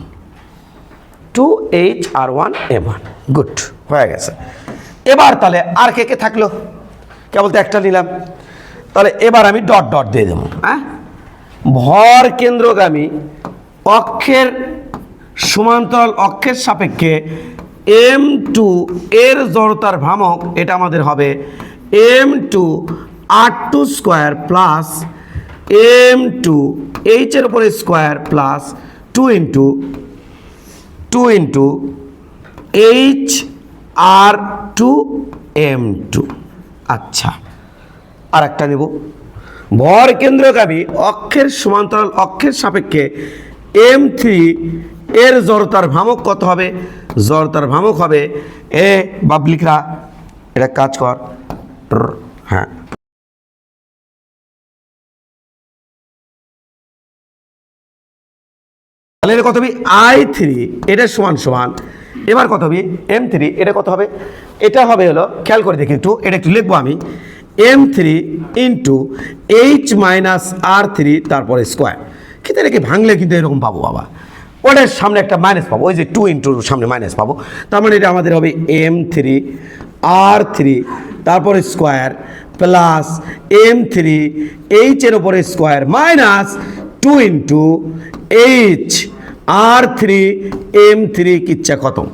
2H R1 M1, good, হয়ে গেছে। এবার তাহলে আর কে কে থাকলো? কেবল তো একটা নিলাম। তাহলে এবার আমি ডট ডট দিয়ে দেবো। হ্যাঁ, ভর কেন্দ্রগামী অক্ষের সমান্তরাল অক্ষের সাপেক্ষে M2 এর জড়তার ভ্রামক এটা আমাদের হবে M2 R2 square plus M2 H এর উপরে square plus 2 into H R2 M2। আচ্ছা, আর একটা নেব, ভর কেন্দ্রগামী অক্ষের সমান্তরাল অক্ষের সাপেক্ষে M3 এর জড়তার ভ্রামক কত হবে? জড়তার ভ্রামক হবে, এ বাবলিকরা এটা কাজ কর, হ্যাঁ, তাহলে এটা কত হবে? I3 এটা সমান সমান, এবার কত হবে? M3 এটা কত হবে? এটা হবে হলো, খেয়াল করে দেখি একটু, এটা একটু লিখবো আমি, M3 into H minus R3 তারপরে স্কোয়ার। কিন্তু এটাকে ভাঙলে কিন্তু এরকম পাবো বাবা, ওটার সামনে একটা মাইনাস পাবো, ওই যে 2 ইন্টুর সামনে মাইনাস পাবো। তার মানে এটা আমাদের হবে M3 R3 তারপরে স্কোয়ার প্লাস M3 H এর উপরে square minus 2 into H R3 M3 কিচ্ছা খতম।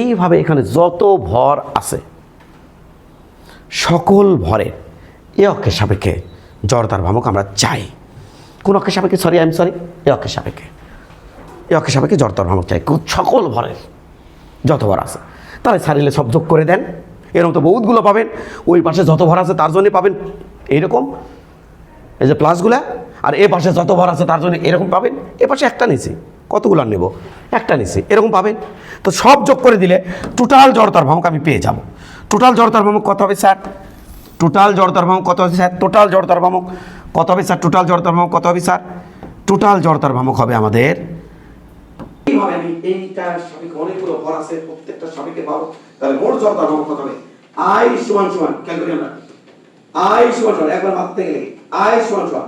এইভাবে এখানে যত ভর আছে সকল ভরের এ অক্ষের সাপেক্ষে জড়তার ভ্রামক আমরা চাই। কোন অক্ষের সাপেক্ষে? এ অক্ষের সাপেক্ষে, এ অক্ষের সাপেক্ষে জড়তার ভ্রামক চাই সকল ভরের যত ভর আছে। তাহলে সারিলে সব যোগ করে দেন, এরকম তো বহুতগুলো পাবেন। ওই পাশে যত ভর আছে তার জন্য পাবেন এইরকম, এই যে প্লাসগুলা, আর এ পাশে যত ভর আছে তার জন্য এরকম পাবেন। এ পাশে একটা নিচে, কতগুলো নেব? একটা নিচে, এরকম পাবেন। তো সব যোগ করে দিলে টোটাল জড়তার ভ্রামক আমি পেয়ে যাব। টোটাল জড়তার ভ্রামক কত হবে স্যার? টোটাল জড়তার ভ্রামক কত হবে স্যার? টোটাল জড়তার ভ্রামক কত হবে স্যার? টোটাল জড়তার ভ্রামক কত হবে স্যার? টোটাল জড়তার ভ্রামক হবে আমাদের, এইভাবে আমি এইটার সাপেক্ষে অনেকগুলো ভর আছে, প্রত্যেকটা সাপেক্ষে পাবো। তাহলে মোট জড়তার ভ্রামক কত হবে? I সমান সমান, খেয়াল করি আমরা, I সমান সমান, একবার ভাবতে গেলে I সমান সমান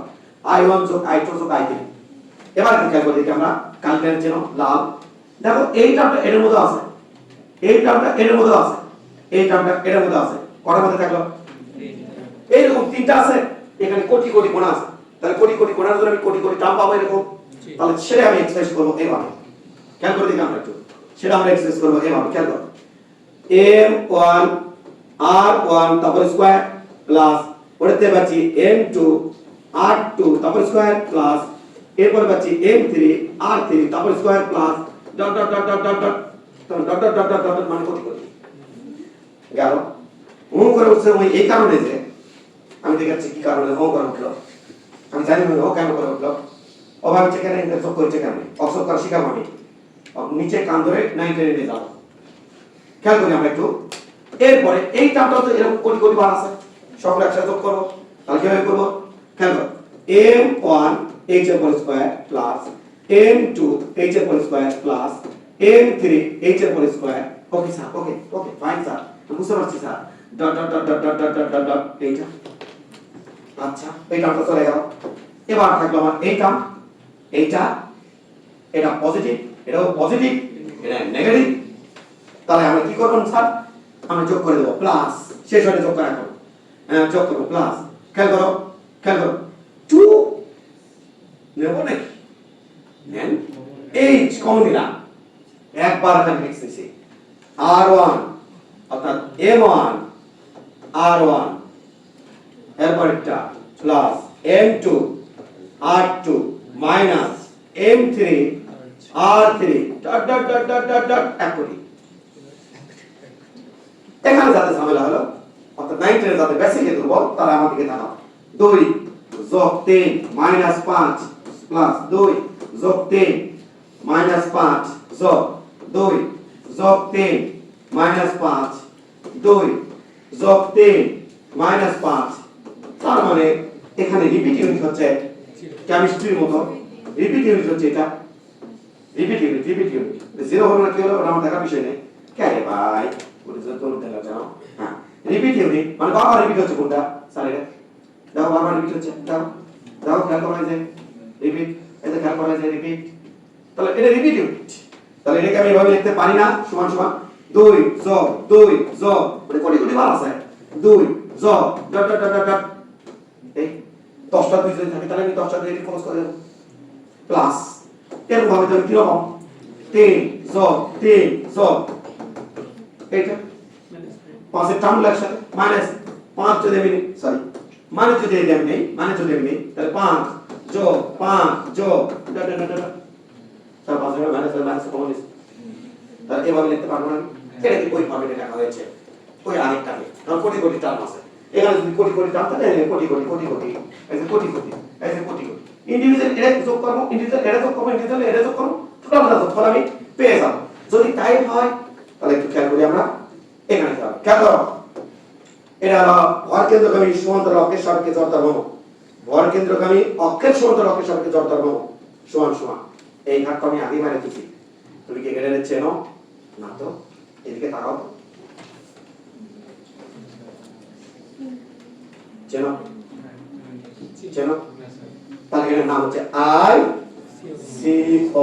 I1 যোগ I2 যোগ I3। এবার খেয়াল করে দেখি আমরা, কালকের জন্য লাভ, দেখো এই টার্মটা এর মধ্যে আছে, এই টার্মটা এর মধ্যে আছে, এই টার্মটা এর মধ্যে আছে, কটার মধ্যে থাকলো? এইরকম তিনটা আছে, এখানে কোটি কোটি কোণা আছে। তাহলে কোটি কোটি কোণার জন্য আমি কোটি কোটি টার্ম পাবো এরকম। তাহলে সেটা আমি এক্সপ্রেস করবো এইভাবে, খেয়াল করে দেখি আমরা একটু, সেটা আমরা এক্সপ্রেস করবো এইভাবে, খেয়াল করো, M1 R1 তারপর স্কয়ার প্লাস পড়তে পাচ্ছি M2 R2 তারপর স্কয়ার প্লাস এরপরে পাচ্ছি M3 R3 তারপর square plus dot dot dot dot dot dot dot dot dot dot মানে কত করি গেল। ও করে উঠছে ওই এই কারণে যে আমি দেখাচ্ছি কি কারণে ও করে উঠলো, আমি জানি না ও কেন করে উঠলো, অভাব চেকারে ইন্টারসেপ্ট করেছে কেন, অক্সপ করা শিখাবো আমি, নিচে কান ধরে 9 টেনে নিয়ে যাবো। খেয়াল করি আমরা একটু, এরপরে এই টার্মটা তো এরকম কোটি কোটি বার আছে, সবগুলো একসাথে যোগ করব। তাহলে কিভাবে করব? খেয়াল করো, M1 H এর উপর স্কয়ার প্লাস m2 h এর whole square plus m3 h এর whole square. Okay sir, okay okay fine sir, বুঝতে পারছি sir. Dot dot dot dot dot dot dot dot এইটা, আচ্ছা এই টার্মটা চলে গেল। এবার থাকলো আমার এই টার্ম, এইটা, এটা পজিটিভ, এটাও পজিটিভ, এটা নেগেটিভ। তাহলে আমরা কি করব স্যার? আমরা যোগ করে দেব প্লাস, শেষ হলে যোগ করা করব, যোগ করব প্লাস। খেয়াল করো, খেয়াল করো, 2 নেব নাকি? নেন, h কমন দিলাম, একবার এখানে লিখতেছি r1 অর্থাৎ m1 r1, এরপর এটা plus m2 r2 minus m3 r3 dot dot dot dot dot dot একই। এখানে যাতে ঝামেলা হলো, অর্থাৎ 9 এর যাতে বেসিকে দুর্বল, তারা আমার দিকে তাকাও। 2 যোগ 3 মাইনাস 5 প্লাস 2 যোগ 3 মাইনাস 5 যোগ 2 যোগ 3 মাইনাস 5 2 যোগ 3 মাইনাস 5। তার মানে এখানে রিপিট ইউনিট হচ্ছে কেমিস্ট্রির মতো, রিপিট ইউনিট হচ্ছে এটা, repeat unit, repeat unit. Zero হলো না কি হলো ওটা আমার দেখার বিষয় নেই। কে রে ভাই, বলে যে তোর দেখা যাও। হ্যাঁ, রিপিট ইউনিট মানে বারবার রিপিট হচ্ছে কোনটা স্যার? এটা দেখো বারবার রিপিট হচ্ছে, দেখো দেখো খেয়াল করা যায় রিপিট, এই যে খেয়াল করা যায় রিপিট। তাহলে এটা রিপিট ইউনিট। তাহলে এটাকে আমি এভাবে লিখতে পারি না সমান সমান 2 যোগ 2 যোগ মানে কোটি কোটি বার আছে 2 যোগ ডট ডট ডট ডট এই 10টা 2 যদি থাকে তাহলে আমি 10টা 2 ক্রস করে দেব প্লাস এরকম ভাবে তুমি কি রকম 3 যোগ 3 যোগ এইটা 5 এর টার্ম লাগছে মাইনাস 5 যদি আমি সরি মানে যদি আমি নেই, মানে যদি আমি নেই তাহলে 5 যোগ 5 যোগ ডট ডট ডট তার 5 এর মাইনাস মাইনাস কমন আছে। তাহলে এভাবে লিখতে পারবো না, এটা কি ওই ভাবে লেখা হয়েছে ওই আরেকটাকে, কারণ কোটি কোটি টার্ম আছে এখানে। যদি কোটি কোটি টার্ম থাকে কোটি কোটি কোটি কোটি এই যে কোটি কোটি এই যে কোটি কোটি ইন্ডিভিজুয়াল এটা যোগ করব, ইন্ডিভিজুয়াল এটা যোগ করব, ইন্ডিভিজুয়াল এটা যোগ করব, টোটালটা যোগ করে আমি পেয়ে যাব। যদি তাই হয় তাহলে একটু খেয়াল করি আমরা এখানে যাব। খেয়াল করো, এটা হলো ভর কেন্দ্রগামী সমান্তরাল অক্ষের সাপেক্ষে জড়তার ভ্রমণ, ভর কেন্দ্রগামী অক্ষের সমান্তরাল অক্ষের সাপেক্ষে জড়তার ভ্রমণ সমান সমান এই ঘাটটা আমি আগেই মানে দিয়েছি। তুমি কি এটা চেনো না? তো এদিকে তাকাও, চেনো চেনো? তাহলে এর নাম হচ্ছে I C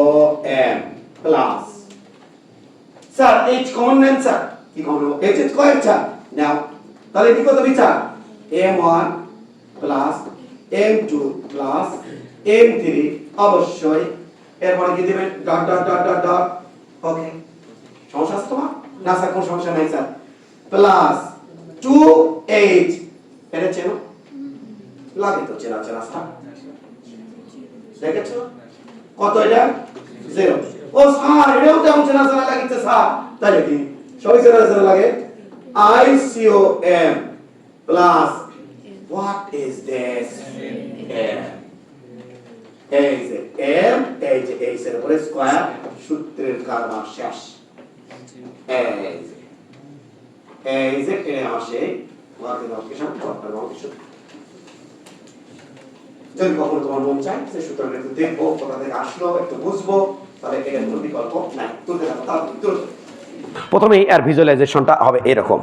O M plus sir H common নেন স্যার, কি কমন হবে? H square sir now. তাহলে কি কত বিচার? m1 plus m2 plus m3 অবশ্যই এরপরে কি দিবেন dot dot dot dot dot. Okay, সমস্যা আছে তোমার? না স্যার কোনো সমস্যা নাই স্যার। প্লাস 2h এটা চেনো? লাগে তো চেনা চেনা স্যার, দেখেছো কত এটা 0। ও স্যার এটাও তো আমার চেনা চেনা লাগিছে স্যার, তাই কি সবই চেনা চেনা লাগে? ICOM plus what is this m, এই যে m এই যে এই এর উপরে স্কয়ার সূত্রের কারণ শেষ। এই যে এটা আমার সেই ওয়ার্কিং অফিসার ডক্টর অফিসার। যদি কখনো তোমার মন চায় যে সূত্রটা একটু দেখবো, কোথা থেকে আসলো একটু বুঝবো, তাহলে এটা কোনো বিকল্প নাই, তুলতে থাকো তাহলে তুলতে। প্রথমেই এর ভিজুয়ালাইজেশনটা হবে এরকম।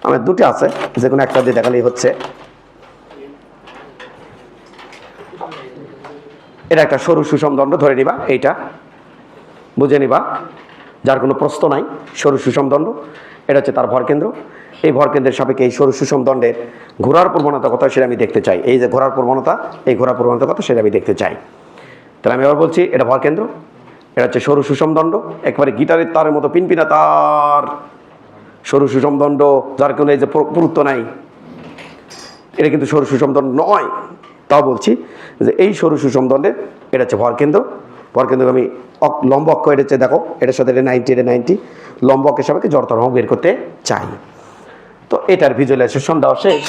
আমার দুটো আছে, যে কোনো একটা দিয়ে দেখালেই হচ্ছে। এটা একটা সরু সুষম দণ্ড ধরে নিবা, এইটা বুঝে নিবা, যার কোনো প্রশ্ন নাই। সরু সুষম দণ্ড, এটা হচ্ছে তার ভরকেন্দ্র। এই ভরকেন্দ্রের সাপেক্ষে এই সরু সুষম দণ্ডের ঘোরার প্রবণতা কত সেটা আমি দেখতে চাই। এই যে ঘোরার প্রবণতা, এই ঘোরার প্রবণতা কত সেটা আমি দেখতে চাই। তাহলে আমি এবার বলছি এটা ভরকেন্দ্র, এটা হচ্ছে সরু সুষম দণ্ড, একবারে গিটারের তারের মতো পিনপিনা তার, সরু সুষম দণ্ড, যার কোনো এই যে পুরুত্ব নাই, এটা কিন্তু সরু সুষম দণ্ড নয়। তাও বলছি যে এই সরু সুষম দণ্ডের এটা হচ্ছে ভরকেন্দ্র। ভরকেন্দ্র আমি লম্ব অক্ষ, এটা হচ্ছে দেখো এটার সাথে এটা 90, এটা 90, লম্ব অক্ষের সাপেক্ষে জড়তার ভ্রমণ বের করতে চাই। তো এটার ভিজুয়ালাইজেশন দেওয়া শেষ।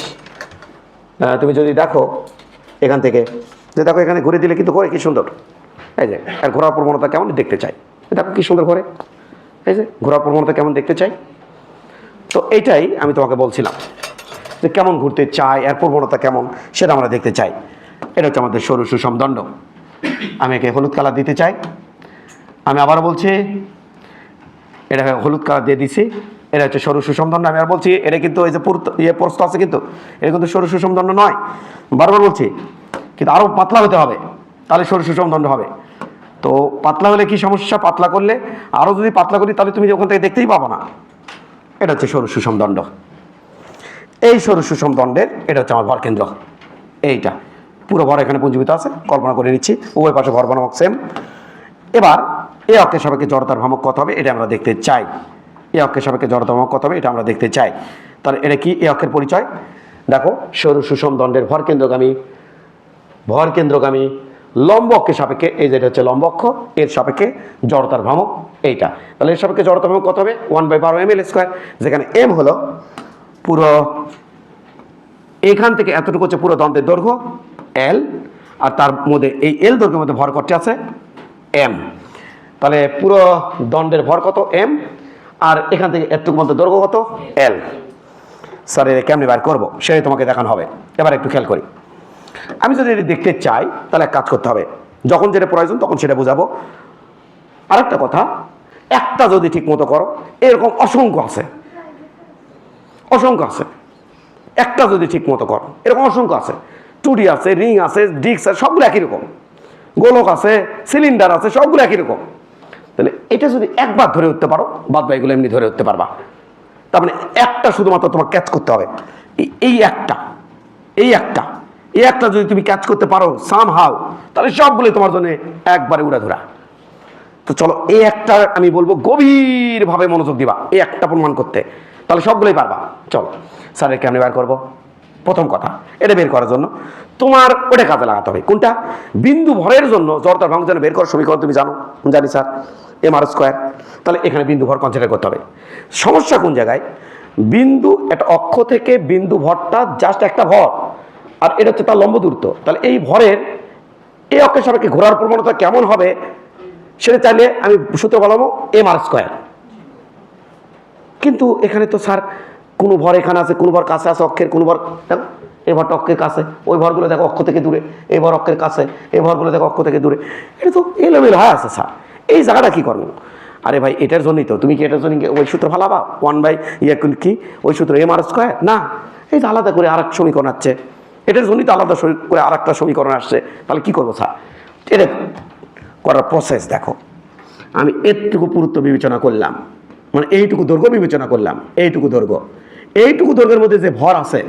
তুমি যদি দেখো এখান থেকে, যে দেখো এখানে ঘুরে দিলে কিন্তু ঘোরে কি সুন্দর, এই যে আর ঘোরার প্রবণতা কেমন দেখতে চাই, দেখো কি সুন্দর ঘোরে, এই যে ঘোরার প্রবণতা কেমন দেখতে চাই। তো এইটাই আমি তোমাকে বলছিলাম যে কেমন ঘুরতে চাই, এর প্রবণতা কেমন সেটা আমরা দেখতে চাই। এটা হচ্ছে আমাদের সরু সুষম দণ্ড। আমি একে হলুদ কালার দিতে চাই। আমি আবারও বলছি, এটা হলুদ কালার দিয়ে দিছি। এটা হচ্ছে সরু সুষম দণ্ড। আমি আর বলছি এটা কিন্তু এই যে প্রস্থ আছে, কিন্তু এটা কিন্তু সরু সুষম দণ্ড নয়, বারবার বলছি। কিন্তু আরও পাতলা হতে হবে, তাহলে সরু সুষম দণ্ড হবে। তো পাতলা হলে কি সমস্যা? পাতলা করলে, আরও যদি পাতলা করি তাহলে তুমি ওখান থেকে দেখতেই পাবো না। এটা হচ্ছে সরু সুষম দণ্ড। এই সরু সুষম দণ্ডের এটা হচ্ছে আমার ভরকেন্দ্র। এইটা পুরো ভর এখানে পুঞ্জীভূত আছে, কল্পনা করে নিচ্ছি। উভয় পাশে ভর বনামক সেম। এবার এই অক্ষের সাপেক্ষে জড়তার ভ্রামক কত হবে এটা আমরা দেখতে চাই। এই অক্ষের সাপেক্ষে জড়তার ভ্রামক কত হবে এটা আমরা দেখতে চাই। তাহলে এটা কি এই অক্ষের পরিচয়? দেখো, সরু সুষম দণ্ডের ভরকেন্দ্রগামী লম্ব অক্ষের সাপেক্ষে, এই যেটা হচ্ছে লম্ব অক্ষ, এর সাপেক্ষে জড়তার ভ্রামক এইটা। তাহলে এর সাপেক্ষে জড়তার ভ্রামক কত হবে? 1/12 ml², যেখানে m হলো পুরো এখান থেকে এতটুকু হচ্ছে পুরো দণ্ডের দৈর্ঘ্য l, আর তার মধ্যে এই l দৈর্ঘ্যের মধ্যে ভর কতটি আছে? m। তাহলে পুরো দণ্ডের ভর কত? m, আর এখান থেকে এতটুকু মধ্যে দৈর্ঘ্য কত? l। স্যার এটা কেমনি বার করবো সেটাই তোমাকে দেখানো হবে। এবার একটু খেয়াল করি। আমি যদি এটা দেখতে চাই তাহলে এক কাজ করতে হবে, যখন যেটা প্রয়োজন তখন সেটা বোঝাবো। আরেকটা কথা, একটা যদি ঠিক মতো করো, এরকম অসংখ্য আছে, একটা যদি ঠিক মতো করো এরকম অসংখ্য আছে। 2D আছে, রিং আছে, ডিস্ক আছে, সবগুলো একই রকম। গোলক আছে, সিলিন্ডার আছে, সবগুলো একই রকম। তাহলে এটা যদি একবার ধরে উঠতে পারো, বাদ বাকিগুলো এমনি ধরে উঠতে পারবা। তার মানে একটা শুধুমাত্র তোমার ক্যাচ করতে হবে, এই একটা যদি তুমি ক্যাচ করতে পারো সামহাউ, তাহলে সবগুলোই তোমার জন্য একবারে উড়াধুরা। তো চলো এই একটা আমি বলবো গভীরভাবে মনোযোগ দিবা এই একটা প্রমাণ করতে, তাহলে সবগুলোই পারবা। চলো স্যারের কেমনি বার করবো? প্রথম কথা, এটা বের করার জন্য তোমার ওটা কাজে লাগাতে হবে। কোনটা? বিন্দু ভরের জন্য জড়তার ভ্রামক যেন বের করার সমীকরণ তুমি জানি স্যার, mr²। তাহলে এখানে বিন্দু ভর কনসিডার করতে হবে। সমস্যা কোন জায়গায়? বিন্দু একটা অক্ষ থেকে বিন্দু ভরটা জাস্ট একটা ভর, আর এটা হচ্ছে তার লম্ব দূরত্ব। তাহলে এই ভরের এই অক্ষের সাপেক্ষে ঘোরার প্রবণতা কেমন হবে সেটা চাইলে আমি সূত্র বলাবো mr²। কিন্তু এখানে তো স্যার কোনো ভর এখানে আছে, কোনো ভর কাছে আছে অক্ষের, কোনো ভর দেখো এই ভরটা অক্ষের কাছে, ওই ভরগুলো দেখো অক্ষ থেকে দূরে, এই ভর অক্ষের কাছে, এই ভরগুলো দেখো অক্ষ থেকে দূরে। এটা তো এলোমেলো হয়ে আছে স্যার, এই জায়গাটা কি করবো? আরে ভাই এটার জন্যই তো তুমি কি এটার জন্য ওই সূত্র ভালাবা 1/, কি ওই সূত্র mr²? না, এই তো আলাদা করে আর এক সমীকরণ আসছে, এটার জন্যই তো আলাদা করে আর একটা সমীকরণ আসছে। তাহলে কি করবো স্যার? এটা করার প্রসেস দেখো, আমি এতটুকু পুরুত্ব বিবেচনা করলাম, মানে এইটুকু দৈর্ঘ্য বিবেচনা করলাম, এইটুকু দৈর্ঘ্যের মধ্যে যে ভর আছে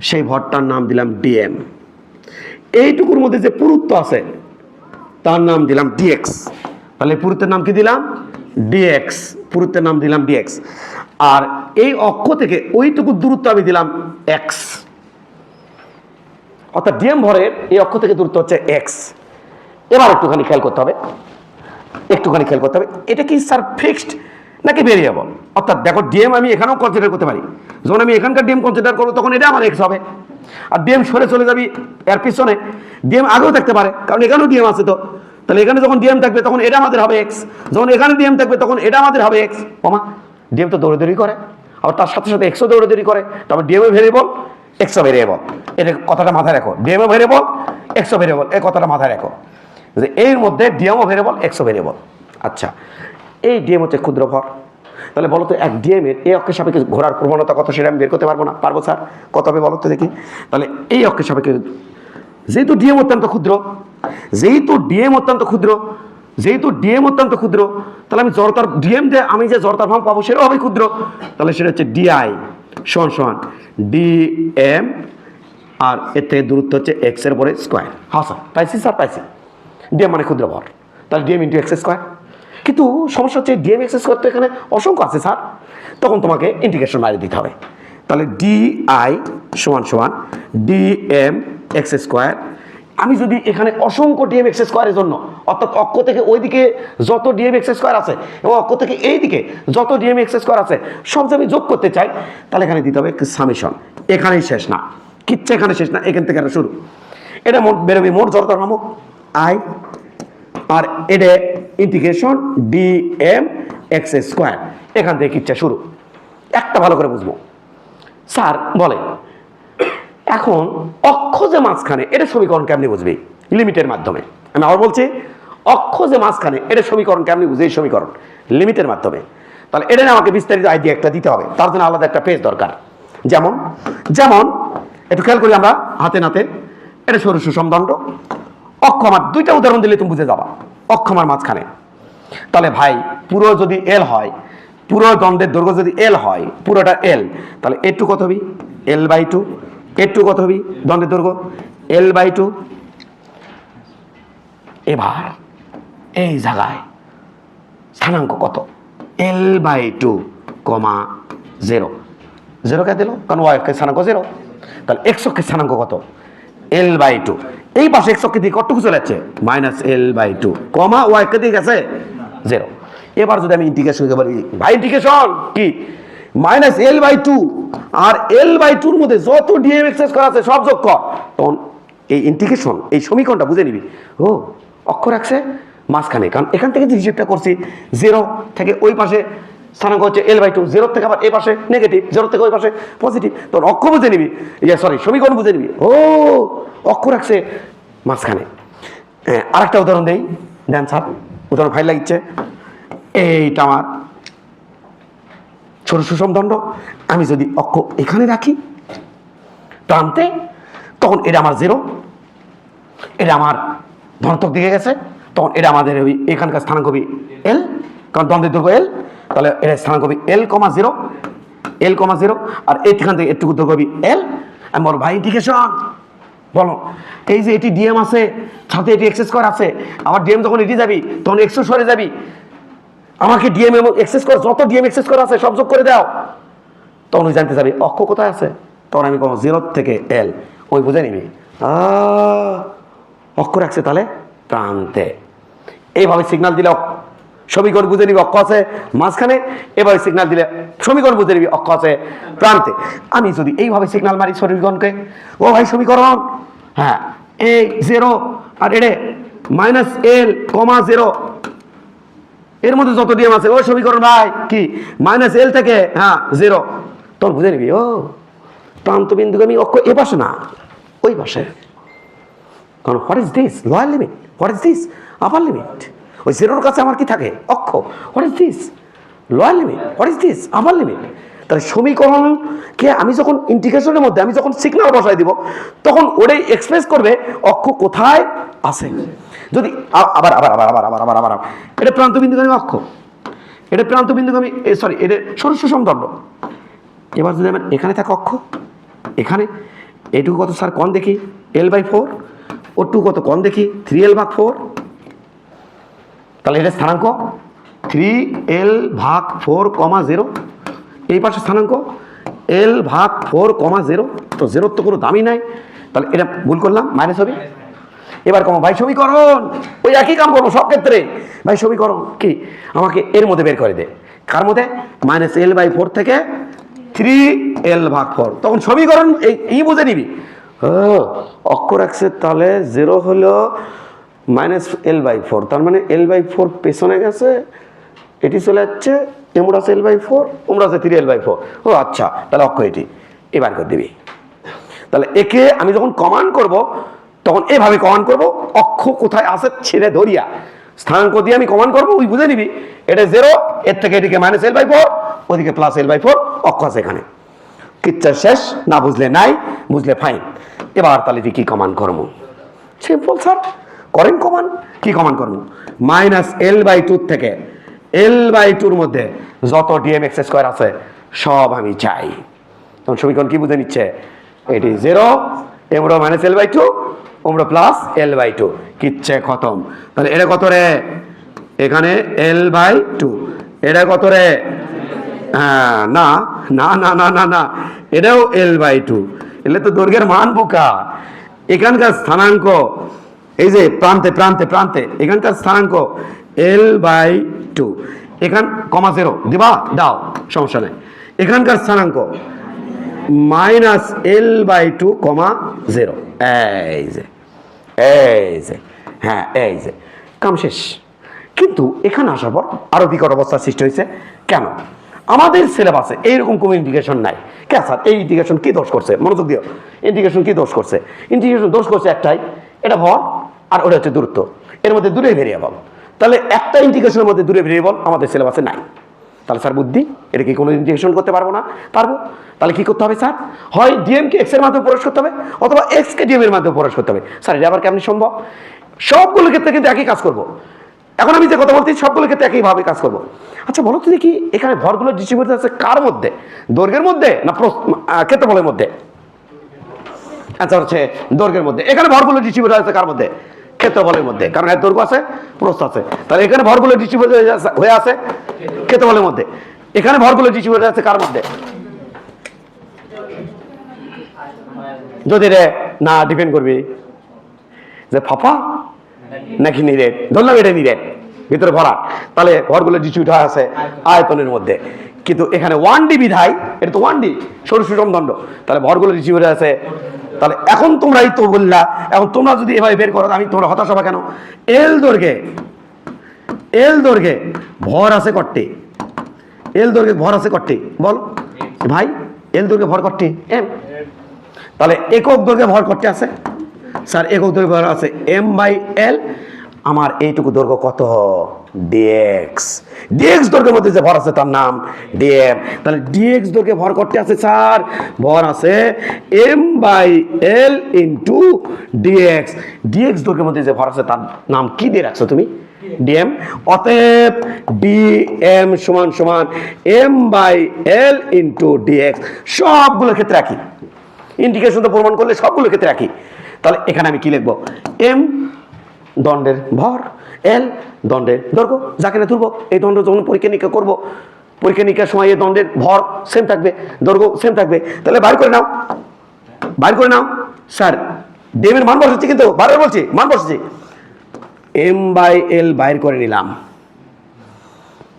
সেই ভরটার নাম দিলাম dm। এইটুকুর মধ্যে যে পুরুত্ব আছে তার নাম দিলাম dx। তাহলে পুরুত্বের নাম কি দিলাম? dx। পুরুত্বের নাম দিলাম dx। আর এই অক্ষ থেকে ওইটুকু দূরত্ব আমি দিলাম x, অর্থাৎ dm ভরের এই অক্ষ থেকে দূরত্ব হচ্ছে x। এবার একটুখানি খেয়াল করতে হবে, এটা কি স্যার ফিক্সড নাকি ভেরিয়েবল? অর্থাৎ দেখো ডিএম আমি এখানেও কনসিডার করতে পারি, যখন আমি এখানকার ডিএম কনসিডার করবো তখন এটা আমার এক্স হবে। আর ডিএম সরে চলে যাবি এর পিছনে, ডিএম আগেও থাকতে পারে কারণ এখানেও ডিএম আছে। তো তাহলে এখানে যখন ডিএম থাকবে তখন এটা আমাদের হবে এক্স, যখন এখানে ডিএম থাকবে তখন এটা আমাদের হবে এক্স। ওমা, ডিএম তো দৌড়াদৌড়ি করে, আর তার সাথে সাথে এক্সও দৌড়াদৌড়ি করে। তবে ডিএমও ভেরিয়েবল, এক্সও ভেরিয়েবল, এটা কথাটা মাথায় রাখো। ডিএমও ভেরিয়েবল, এক্সও ভেরিয়েবল, এই কথাটা মাথায় রাখো যে এর মধ্যে ডিএমও ভেরিয়েবল, এক্সও ভেরিয়েবল। আচ্ছা, এই ডিএম হচ্ছে ক্ষুদ্র ভর। তাহলে বলো তো এক ডিএমের এই অক্ষের সাপেক্ষে ঘোরার প্রবণতা কত সেটা আমি বের করতে পারবো না? পারবো স্যার। কত হবে বলো তো দেখি। তাহলে এই অক্ষের সাপেক্ষে যেহেতু ডিএম অত্যন্ত ক্ষুদ্র, তাহলে আমি জড়তার ডিএম দিয়ে আমি যে জড়তার ভ্রামক পাবো সেটাও হবে ক্ষুদ্র। তাহলে সেটা হচ্ছে ডিআই সমান ডিএম, আর এর থেকে দূরত্ব হচ্ছে এক্স এর পরে স্কোয়ার। হ্যাঁ স্যার পাইছি। ডিএম মানে ক্ষুদ্র ভর, তাহলে ডিএম ইন্টু এক্স স্কোয়ার। কিন্তু সমস্যা হচ্ছে ডিএম এক্স স্কোয়ার তো এখানে অসংখ্য আছে স্যার, তখন তোমাকে ইন্টিগ্রেশন বাইরে দিতে হবে। তাহলে ডিআই সমান ডিএম এক্স স্কোয়ার। আমি যদি এখানে অসংখ্য ডিএম এক্স স্কোয়ারের জন্য, অর্থাৎ অক্ষ থেকে ওইদিকে যত ডিএম এক্স স্কোয়ার আছে এবং অক্ষ থেকে এইদিকে যত ডিএম এক্স স্কোয়ার আছে সব যদি আমি যোগ করতে চাই, তাহলে এখানে দিতে হবে সামেশন। এখানেই শেষ না, কিচ্ছু এখানে শেষ না, এখান থেকে শুরু। এটা মোট বেরোবে মোট জড়তার ভ্রামক আই, আর এটা ইন্টিগ্রেশন ডিএম এক্স স্কোয়ার। এখান থেকে কিচ্ছা শুরু। একটা ভালো করে বুঝবো স্যার বলে এখন অক্ষ যে মাঝখানে, এটা সমীকরণ কেমনি বুঝবি? লিমিটের মাধ্যমে। আমি আবার বলছি, অক্ষ যে মাঝখানে, এটা সমীকরণ কেমনি বুঝে? এই সমীকরণ লিমিটের মাধ্যমে। তাহলে এটা নিয়ে আমাকে বিস্তারিত আইডিয়া একটা দিতে হবে, তার জন্য আলাদা একটা পেজ দরকার। যেমন যেমন একটু খেয়াল করি আমরা হাতে নাতে। এটা সরু সুষম দণ্ড, অক্ষ আমার, দুইটা উদাহরণ দিলে তুমি বুঝে যাবা। অক্ষ আমার মাঝখানে, তাহলে ভাই পুরো যদি এল হয়, পুরো দণ্ডের দৈর্ঘ্য যদি এল হয়, পুরোটা এল, তাহলে এটু কত হবি? এল বাই টু। এটু কত হবি? দণ্ডের দৈর্ঘ্য এল বাই টু। এবার এই জায়গায় স্থানাঙ্ক কত? L by two comma zero. Zero কে দিল, কারণ ওয়াই অক্ষের স্থানাঙ্ক জিরো। তাহলে এক্স অক্ষের স্থানাঙ্ক কত? L by two. এই পাশে এক্স অক্ষের দিকে কতটুকু চলে যাচ্ছে? Minus L by two comma Y অক্ষের দিকে গেছে জিরো। এবার যদি আমি ইন্টিগ্রেশন করতে পারি, ভাই ইন্টিগ্রেশন কি? মাইনাস এল বাই টু আর এল বাই টুর মধ্যে যত ডিএম এক্সেস করা আছে সব যোগ কর। তখন এই ইন্টিগ্রেশন, এই সমীকরণটা বুঝে নিবি, ও অক্ষ রাখছে মাঝখানে, কারণ এখান থেকে যে হিসেবটা করছি, জিরো থেকে ওই পাশে স্থানাঙ্ক হচ্ছে এল বাই টু, জিরো থেকে আবার এই পাশে নেগেটিভ, জিরো থেকে ওই পাশে পজিটিভ, তখন অক্ষ বুঝে নিবি, সরি সমীকরণ বুঝে নিবি, ও অক্ষ রাখছে মাঝখানে। আরেকটা উদাহরণ দেই, দেন স্যার, উদাহরণ ফাইল লাগিচ্ছে। এইটা আমার ছোট সুষম দণ্ড, আমি যদি অক্ষ এখানে রাখি প্রান্তে, তখন এটা আমার জিরো, এটা আমার ধনাত্মক দিকে গেছে, তখন এটা আমাদের ওই এখানকার স্থানাঙ্ক হবে এল, কারণ দণ্ডের দৈর্ঘ্য এল, তাহলে এটা স্থানাঙ্ক হবে এল কমা জিরো, এল কমা জিরো, আর এইখান থেকে একটু দৈর্ঘ্য হবে এল। আমি বলো ভাই ইন্টিগ্রেশন বলো, এই যে এটি ডিএম আছে, সাথে এটি এক্সেস কর আছে, আবার ডিএম যখন এটি যাবি তখন এক্সও সরে যাবি, আমাকে ডিএম এবং এক্সেস কর, যত ডিএম এক্সেস করা আছে সব যোগ করে দাও, তখন ওই জানতে যাবি অক্ষ কোথায় আছে, তখন আমি কম জিরো থেকে এল, ওই বুঝে নিবি অক্ষ রাখছে তাহলে প্রান্তে। এইভাবে সিগন্যাল দিলে সমীকরণ বুঝে নিবি অক্ষ আছে মাঝখানে, এভাবে সিগন্যাল দিলে সমীকরণ বুঝে নিবি অক্ষ আছে প্রান্তে। আমি যদি এইভাবে সিগন্যাল মারি সমীকরণকে, ও ভাই সমীকরণ, হ্যাঁ এই জিরো আর এড়ে মাইনাস এল কমা জিরো, এর মধ্যে যত ডিএম আছে, ও সমীকরণ ভাই কি মাইনাস এল থেকে হ্যাঁ জিরো, তখন বুঝে নিবি ও প্রান্ত বিন্দুগামী অক্ষ এ পাশে না ওই পাশে। কারণ what is this? Lower limit. What is this? Upper limit. ওই জিরোর কাছে আমার কি থাকে? অক্ষ। What is this? Lower limit. What is this? Upper limit. তাহলে সমীকরণকে আমি যখন ইন্টিগ্রেশনের মধ্যে আমি যখন সিগন্যাল বসাই দিব, তখন ওটাই এক্সপ্রেস করবে অক্ষ কোথায় আছে। যদি আবার আবার আবার আবার আবার আবার আবার এটা প্রান্ত বিন্দুগামী অক্ষ, এটা প্রান্ত বিন্দুগামী, সরি এটা সরু সুষম দণ্ড। এবার যদি আমার এখানে থাকে অক্ষ, এখানে এটুকু কত স্যার কোণ দেখি? L by four. ওটুকু কত কোণ দেখি? 3L ভাগ 4। তাহলে এটা স্থানাঙ্ক 3L ভাগ 4 কমা 0। এই পাশে স্থানাঙ্ক L ভাগ 4 কমা 0। তো 0 তো কোনো দামই নাই, তাহলে এটা ভুল করলাম, মাইনাস হবে। এবার কমা ভাই সমীকরণ, ওই একই কাম করবো সব ক্ষেত্রে। ভাই সমীকরণ কি আমাকে এর মধ্যে বের করে দে, কার মধ্যে? মাইনাস এল বাই 4 থেকে 3L ভাগ 4। তখন সমীকরণ এই বুঝে নিবি, অক্ষ রাখছে তাহলে জিরো হলো মাইনাস এল বাই 4, তার মানে এল বাই 4 পেছনে গেছে, এটি চলে যাচ্ছে, এমরা আছে এল বাই 4, ওমরা আছে 3L বাই 4। ও আচ্ছা, তাহলে অক্ষ এটি এবার করে দিবি। তাহলে একে আমি যখন কমান্ড করব, তখন এভাবে কমান্ড করব, অক্ষ কোথায় আছে ছেড়ে ধরিয়া স্থানাঙ্ক দিয়ে আমি কমান্ড করবো, ওই বুঝে নিবি এটা জিরো, এর থেকে এদিকে মাইনাস এল বাই 4, ওদিকে প্লাস এল বাই 4, অক্ষ আছে এখানে। কিচ্ছা শেষ, না বুঝলে নাই, বুঝলে ফাইন। এবার তাহলে তুই কি কমান্ড করবো? সিম্পল স্যার, করেন কমান্ড। কি কমান্ড করবো? মাইনাস এল বাই 2 থেকে এল বাই 2-র মধ্যে যত ডিএম এক্স স্কয়ার আছে সব আমি চাই। তখন সমীকরণ কি বুঝে নিচ্ছে? এটি জিরো, এমরা মাইনাস এল বাই 2, ওমরা প্লাস এল বাই 2, কিচ্ছে খতম। তাহলে এটা কত রে? এখানে এল বাই 2, এটা কত রে? হ্যাঁ না না না না না না, এটাও এল বাই 2, এলে তো দৈর্ঘ্যের মান বোকা। এখানকার স্থানাঙ্ক এই যে প্রান্তে প্রান্তে প্রান্তে, এখানকার স্থানাঙ্ক এল বাই 2, এখান কমা 0 দিবা, দাও, সমস্যা নেই। এখানকার স্থানাঙ্ক মাইনাস এল বাই 2 কমা 0, এই যে হ্যাঁ এই যে কাম শেষ। কিন্তু এখানে আসার পর আরো বিকট অবস্থার সৃষ্টি হয়েছে। কেন? আমাদের সিলেবাসে এইরকম কোনো ইন্টিগ্রেশন নাই। কে স্যার এই ইন্টিগ্রেশন কি দোষ করছে? মনোযোগ দিও, ইন্টিগ্রেশন কি দোষ করছে? ইন্টিগ্রেশন দোষ করছে একটাই, এটা ভর, আর ওটা হচ্ছে দূরত্ব, এর মধ্যে দূরে ভেরিয়েবল। তাহলে একটা ইন্টিগ্রেশনের মধ্যে দূরে ভেরিয়েবল আমাদের সিলেবাসে নাই। তাহলে স্যার বুদ্ধি, এটা কি কোনো ইন্টিগ্রেশন করতে পারবো না? পারবো। তাহলে কি করতে হবে স্যার? হয় ডিএমকে এক্স এর মাধ্যমে প্রকাশ করতে হবে, অথবা এক্সকে ডিএম এর মাধ্যমে প্রকাশ করতে হবে। স্যার এটা আবার কেমনি সম্ভব? সবগুলো ক্ষেত্রে কিন্তু একই কাজ করব। এখন আমি যে কথা বলছি সবগুলো ক্ষেত্রে একইভাবে কাজ করব। আচ্ছা বলো তো দেখি, এখানে ভরগুলো ডিস্ট্রিবিউট আছে কার মধ্যে? দৈর্ঘ্যের মধ্যে না ক্ষেত্রফলের মধ্যে? আচ্ছা হচ্ছে দৈর্ঘ্যের মধ্যে। এখানে ভরগুলো ডিস্ট্রিবিউট আছে কার মধ্যে? ক্ষেত্রফলের মধ্যে, কারণ এর দৈর্ঘ্য আছে, প্রস্থ আছে। তাহলে এখানে ভরগুলো ডিস্ট্রিবিউট হয়ে আছে ক্ষেত্রফলের মধ্যে। এখানে ভরগুলো ডিস্ট্রিবিউট আছে কার মধ্যে? যদি রে না ডিপেন্ড করবি যে ফাফা নাকি নিরেট, ধরলাম এটা নিরেট, ভিতরে ভরা, তাহলে ভরগুলো ডিস্ট্রিবিউট হয়ে আছে আয়তনের মধ্যে। কিন্তু এখানে 1D বিধায়, এটা তো 1D সরু সুষম দণ্ড, তাহলে ভরগুলো ডিস্ট্রিবিউট হয়ে আছে। তাহলে এখন তোমরাই তো বললা, এখন তোমরা যদি এভাবে বের করো, আমি তোমরা হতাশ হবে কেন? এল দৈর্ঘ্যে ভর আছে কট্টি? এল দৈর্ঘ্যে ভর আছে কট্টি বল ভাই? এল দৈর্ঘ্যে ভর কট্টি? এম। তাহলে একক দৈর্ঘ্যে ভর কট্টি আছে? স্যার একক দৈর্ঘ্য ভর আছে m/l। আমার এইটুকু দৈর্ঘ্য কত? dx। dx দৈর্ঘ্যের মধ্যে যে ভর আছে তার নাম dm। তাহলে dx দৈর্ঘ্যে ভর করতে আছে স্যার, ভর আছে m/l ইন্টু dx। dx দৈর্ঘ্যের মধ্যে যে ভর আছে তার নাম কি দিয়ে রাখছো তুমি? dm। অতএব dm সমান সমান m/l ইন্টু dx। সবগুলোর ক্ষেত্রে একই, ইন্টিগ্রেশন তো প্রমাণ করলে সবগুলোর ক্ষেত্রে একই। তাহলে এখানে আমি কি লিখবো? m দণ্ডের ভর, এল দণ্ডের দৈর্ঘ্য, যাকে না তুলবো। এই দণ্ড যখন পরীক্ষা নিরীক্ষা করবো, পরীক্ষা নিরীক্ষার সময় এই দণ্ডের ভর সেম থাকবে, দৈর্ঘ্য সেম থাকবে। তাহলে বাইর করে নাও স্যার। ডিএম এর মান বসাচ্ছি, কিন্তু বারবার বলছি মান বসাচ্ছি। m/l বাইর করে নিলাম,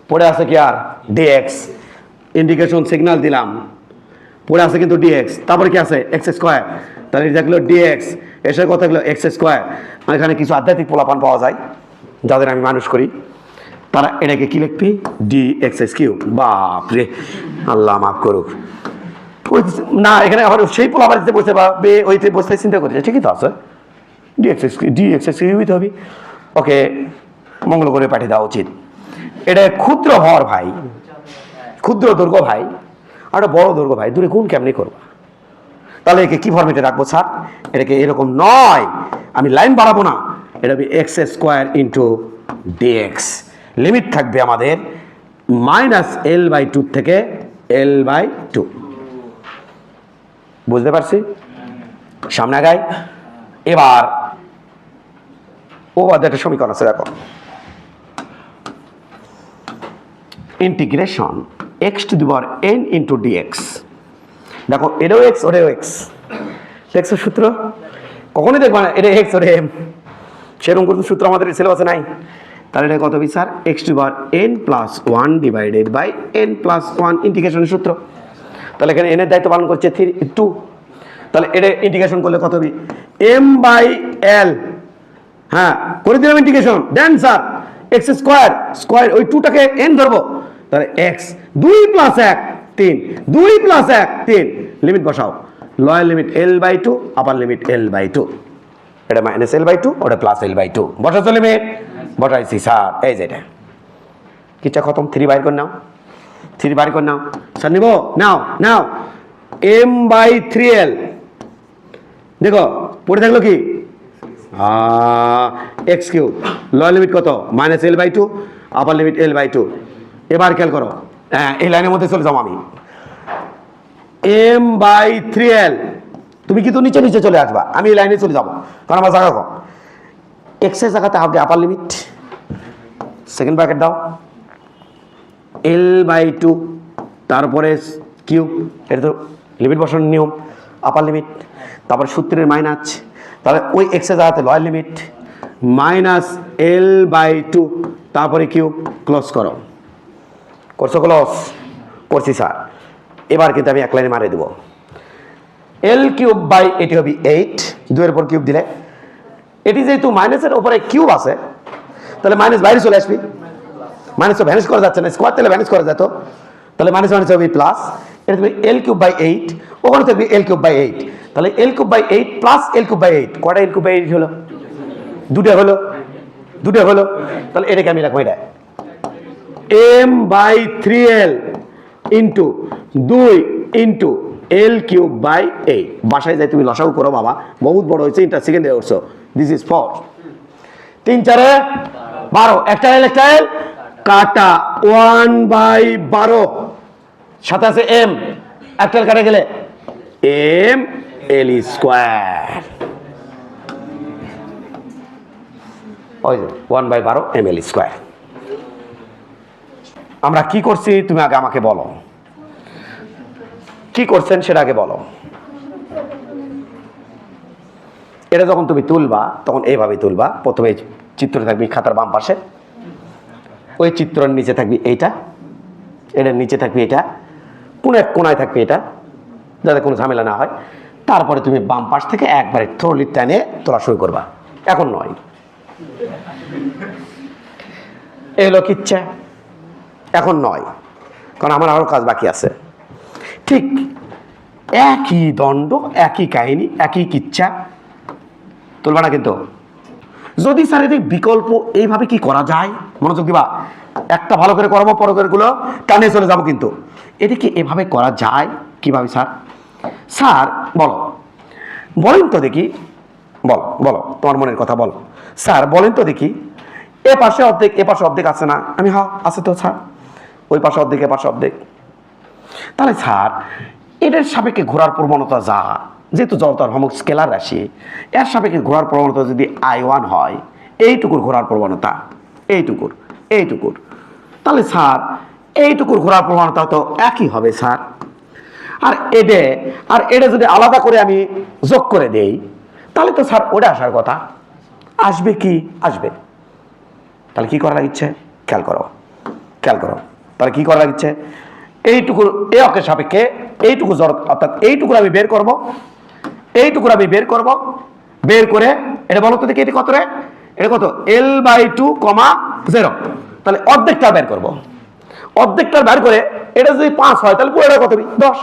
পড়ে আছে কি আর? dx। ইন্ডিকেশন সিগন্যাল দিলাম, পড়ে আছে কিন্তু dx। তারপরে কি আছে? x square. তাহলে এটা গেলো dx, এসে কথা গেলো x স্কোয়ার। এখানে কিছু আধ্যাত্মিক পোলাপান পাওয়া যায় যাদের আমি মানুষ করি, তারা এটাকে কি লিখবি? dx3। বাপরে, আল্লাহ মাফ করুক। না এখানে আবার সেই পোলাপান দিতে বসে বা ওইতে বসতে চিন্তা করছে, ঠিকই তো আছে, dx3 হইতে হবে। ওকে, মঙ্গল করে পাঠিয়ে দেওয়া উচিত। এটা ক্ষুদ্র ভর ভাই, ক্ষুদ্র দৈর্ঘ্য ভাই, আর বড় দৈর্ঘ্য ভাই, দূরে গুণ কেমনি করবো? তাহলে একে কি ফর্মেটে রাখবো স্যার? এটাকে এরকম নয়, আমি লাইন বাড়াবো না, এটা হবে x² ইন্টু dx। লিমিট থাকবে আমাদের -l/2 থেকে l/2। বুঝতে পারছি? সামনে আগাই। এবার ও বাদে একটা সমীকরণ আছে, দেখো। Integration x⁴n into dx। দেখো এটাও এক্স, ওটাও এক্স। দেখছো সূত্র? কখনোই দেখবা না এটা এক্স, ওটা এম। সেরকম কোনো সূত্র আমাদের সিলেবাসে নাই। তাহলে এটা কত হবে sir? x⁴n+1 divided by n+1 ইন্টিগ্রেশনের সূত্র। তাহলে এখানে n এর দায়িত্ব পালন করছে 2। তাহলে এটা ইন্টিগ্রেশন করলে কত হবে? m/l। হ্যাঁ করে দিলাম ইন্টিগ্রেশন। দেন স্যার x² ওই 2টাকে n ধরবো, তাহলে x 2 + 1 3, 2 + 1 3। লিমিট বসাও, লোয়ার লিমিট l/2, আপার লিমিট l/2। এটা -l/2, ওটা +l/2। বসাচ্ছ লিমিট? বসাইছি স্যার। এই যে এটা কিচ্ছা খতম। 3 বাইর করে নাও, 3 বাইর করে নাও স্যার। নিব? নাও m/3l। দেখো পড়ে থাকলো কি? x3। লোয়ার লিমিট কত? -l/2, আপার লিমিট l/2। এবার খেয়াল করো, এই লাইনের মধ্যে চলে যাও। আমি m/3l, তুমি কিন্তু নিচে নিচে চলে আসবা, আমি এই লাইনে চলে যাবো, কারণ আমার জায়গা কম। x এর জায়গাতে আগে আপার লিমিট, সেকেন্ড ব্র্যাকেট দাও, l/2, তারপরে কিউব। এটা তো লিমিট বসানোর নিয়ম, আপার লিমিট, তারপরে সূত্রের মাইনাস। তাহলে ওই x এর জায়গাতে লোয়ার লিমিট -l/2, তারপরে কিউব। ক্লোজ করো। করছো ক্লোজ? করছি স্যার। এবার কিন্তু আমি এক লাইনে মারিয়ে দেবো। l³ এটি হবে 8, 2 এর উপর কিউব দিলে। এটি যেহেতু মাইনাসের উপরে কিউব আছে, তাহলে মাইনাস বাইরে চলে আসবি। মাইনাস তো ভ্যানিশ করা যাচ্ছে না, স্কোয়ার তাহলে ভ্যানিশ করা যেত। তাহলে মাইনাস হবে প্লাস, এটা থাকবে l³/8, ওখানে থাকবে l³/8। তাহলে l³/8 প্লাস l³/8, কটা l³/8 হলো? দুটো হলো তাহলে এটাকে আমি রাখবো এটা m/3l ইন্টু 2 ইন্টু l³/8। বাসায় যাই তুমি লসাগু করো বাবা, বহুত বড় হয়েছে, ইন্টার সেকেন্ড ইয়ার করছো। দিস ইজ 4 3 4 12, একটা এল কাটা 1/12, সাথে আছে m, একটা এল কাটা গেলে ml²। ওই 1/12 ml²। আমরা কি করছি তুমি আগে আমাকে বলো, কি করছেন সেটা আগে বলো। এটা যখন তুমি তুলবা তখন এইভাবে তুলবা, প্রথমে চিত্র থাকবে খাতার বাম পাশে, ওই চিত্রের নিচে থাকবে এইটা, এটার নিচে থাকবে এটা, কোনো এক কোনায় থাকবে এটা, যাতে কোনো ঝামেলা না হয়। তারপরে তুমি বাম পাশ থেকে একবারে থ্রোলি টানে তোলা শুরু করবা, এখন নয়। এলো কিচ্ছা, এখন নয়, কারণ আমার আরো কাজ বাকি আছে। ঠিক একই দণ্ড, একই কাহিনী, একই কিচ্ছা, তুলবা না কিন্তু। যদি স্যার এদের বিকল্প এইভাবে কি করা যায়, মনোযোগ দিবা, একটা ভালো করে করবো, পরগুলো টানে চলে যাবো, কিন্তু এটা কি এভাবে করা যায় কিভাবে স্যার? স্যার বলো, বলেন তো দেখি, বলো বলো তোমার মনের কথা বলো। স্যার বলেন তো দেখি, এ পাশে অর্ধেক এ পাশে অর্ধেক আছে না? আমি হ্যাঁ আছে তো স্যার, ওই পাশে অর্ধেক এ পাশে অর্ধেক। তাহলে স্যার এটার সাপেক্ষে ঘোরার প্রবণতা যা, যেহেতু জড়তার ভ্রামক স্কেলার রাশি, এর সাপেক্ষে ঘোরার প্রবণতা যদি I1 হয়, এইটুকুর ঘোরার প্রবণতা, এইটুকুর, তাহলে স্যার এইটুকুর ঘোরার প্রবণতা তো একই হবে স্যার। আর এটা যদি আলাদা করে আমি যোগ করে দেই, তাহলে তো স্যার ওটা আসার কথা, আসবে কি আসবে। তাহলে কি করা লাগছে, খেয়াল করো। তাহলে কি করা লাগছে, এইটুকুর এ অকের সাপেক্ষে এইটুকু জড়, অর্থাৎ এইটুকুর আমি বের করব, বের করে এটা বলো তো দেখি, এটি কত রে, এটা কত l/2, 0। তাহলে অর্ধেকটা বের করব, অর্ধেকটা বের করে এটা যদি 5 হয় তাহলে পুরোটা কত 10,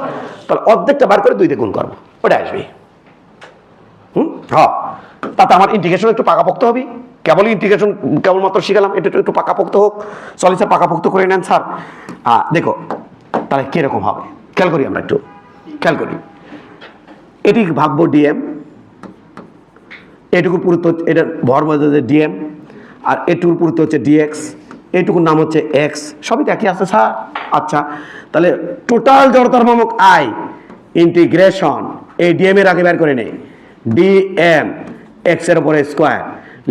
তাহলে অর্ধেকটা বের করে 2 দিয়ে গুণ করবো, ওটা আসবে। হ্যাঁ, তাতে আমার ইন্টিগ্রেশন একটু পাকাপোক্ত হবে। কেবলই ইন্টিগ্রেশন কেবলমাত্র শিখালাম, এটা একটু পাকাপোক্ত হোক। চলে স্যার পাকাপোক্ত করে নেন স্যার। দেখো তাহলে কিরকম হবে, খেয়াল করি, আমরা একটু খেয়াল করি। এটি ভাববো ডিএম, এটুকুর পুরুত্ব হচ্ছে, এটার ভর মধ্যে ডিএম, আর এটুকুর পুরুত্ব হচ্ছে ডিএক্স, এইটুকুর নাম হচ্ছে এক্স, সবই তো একই আছে স্যার। আচ্ছা, তাহলে টোটাল জড়তার ভ্রামক আই ইন্টিগ্রেশন এই ডিএম এর আগে বের করে নেই, ডিএম এক্স এর উপরে স্কোয়ার,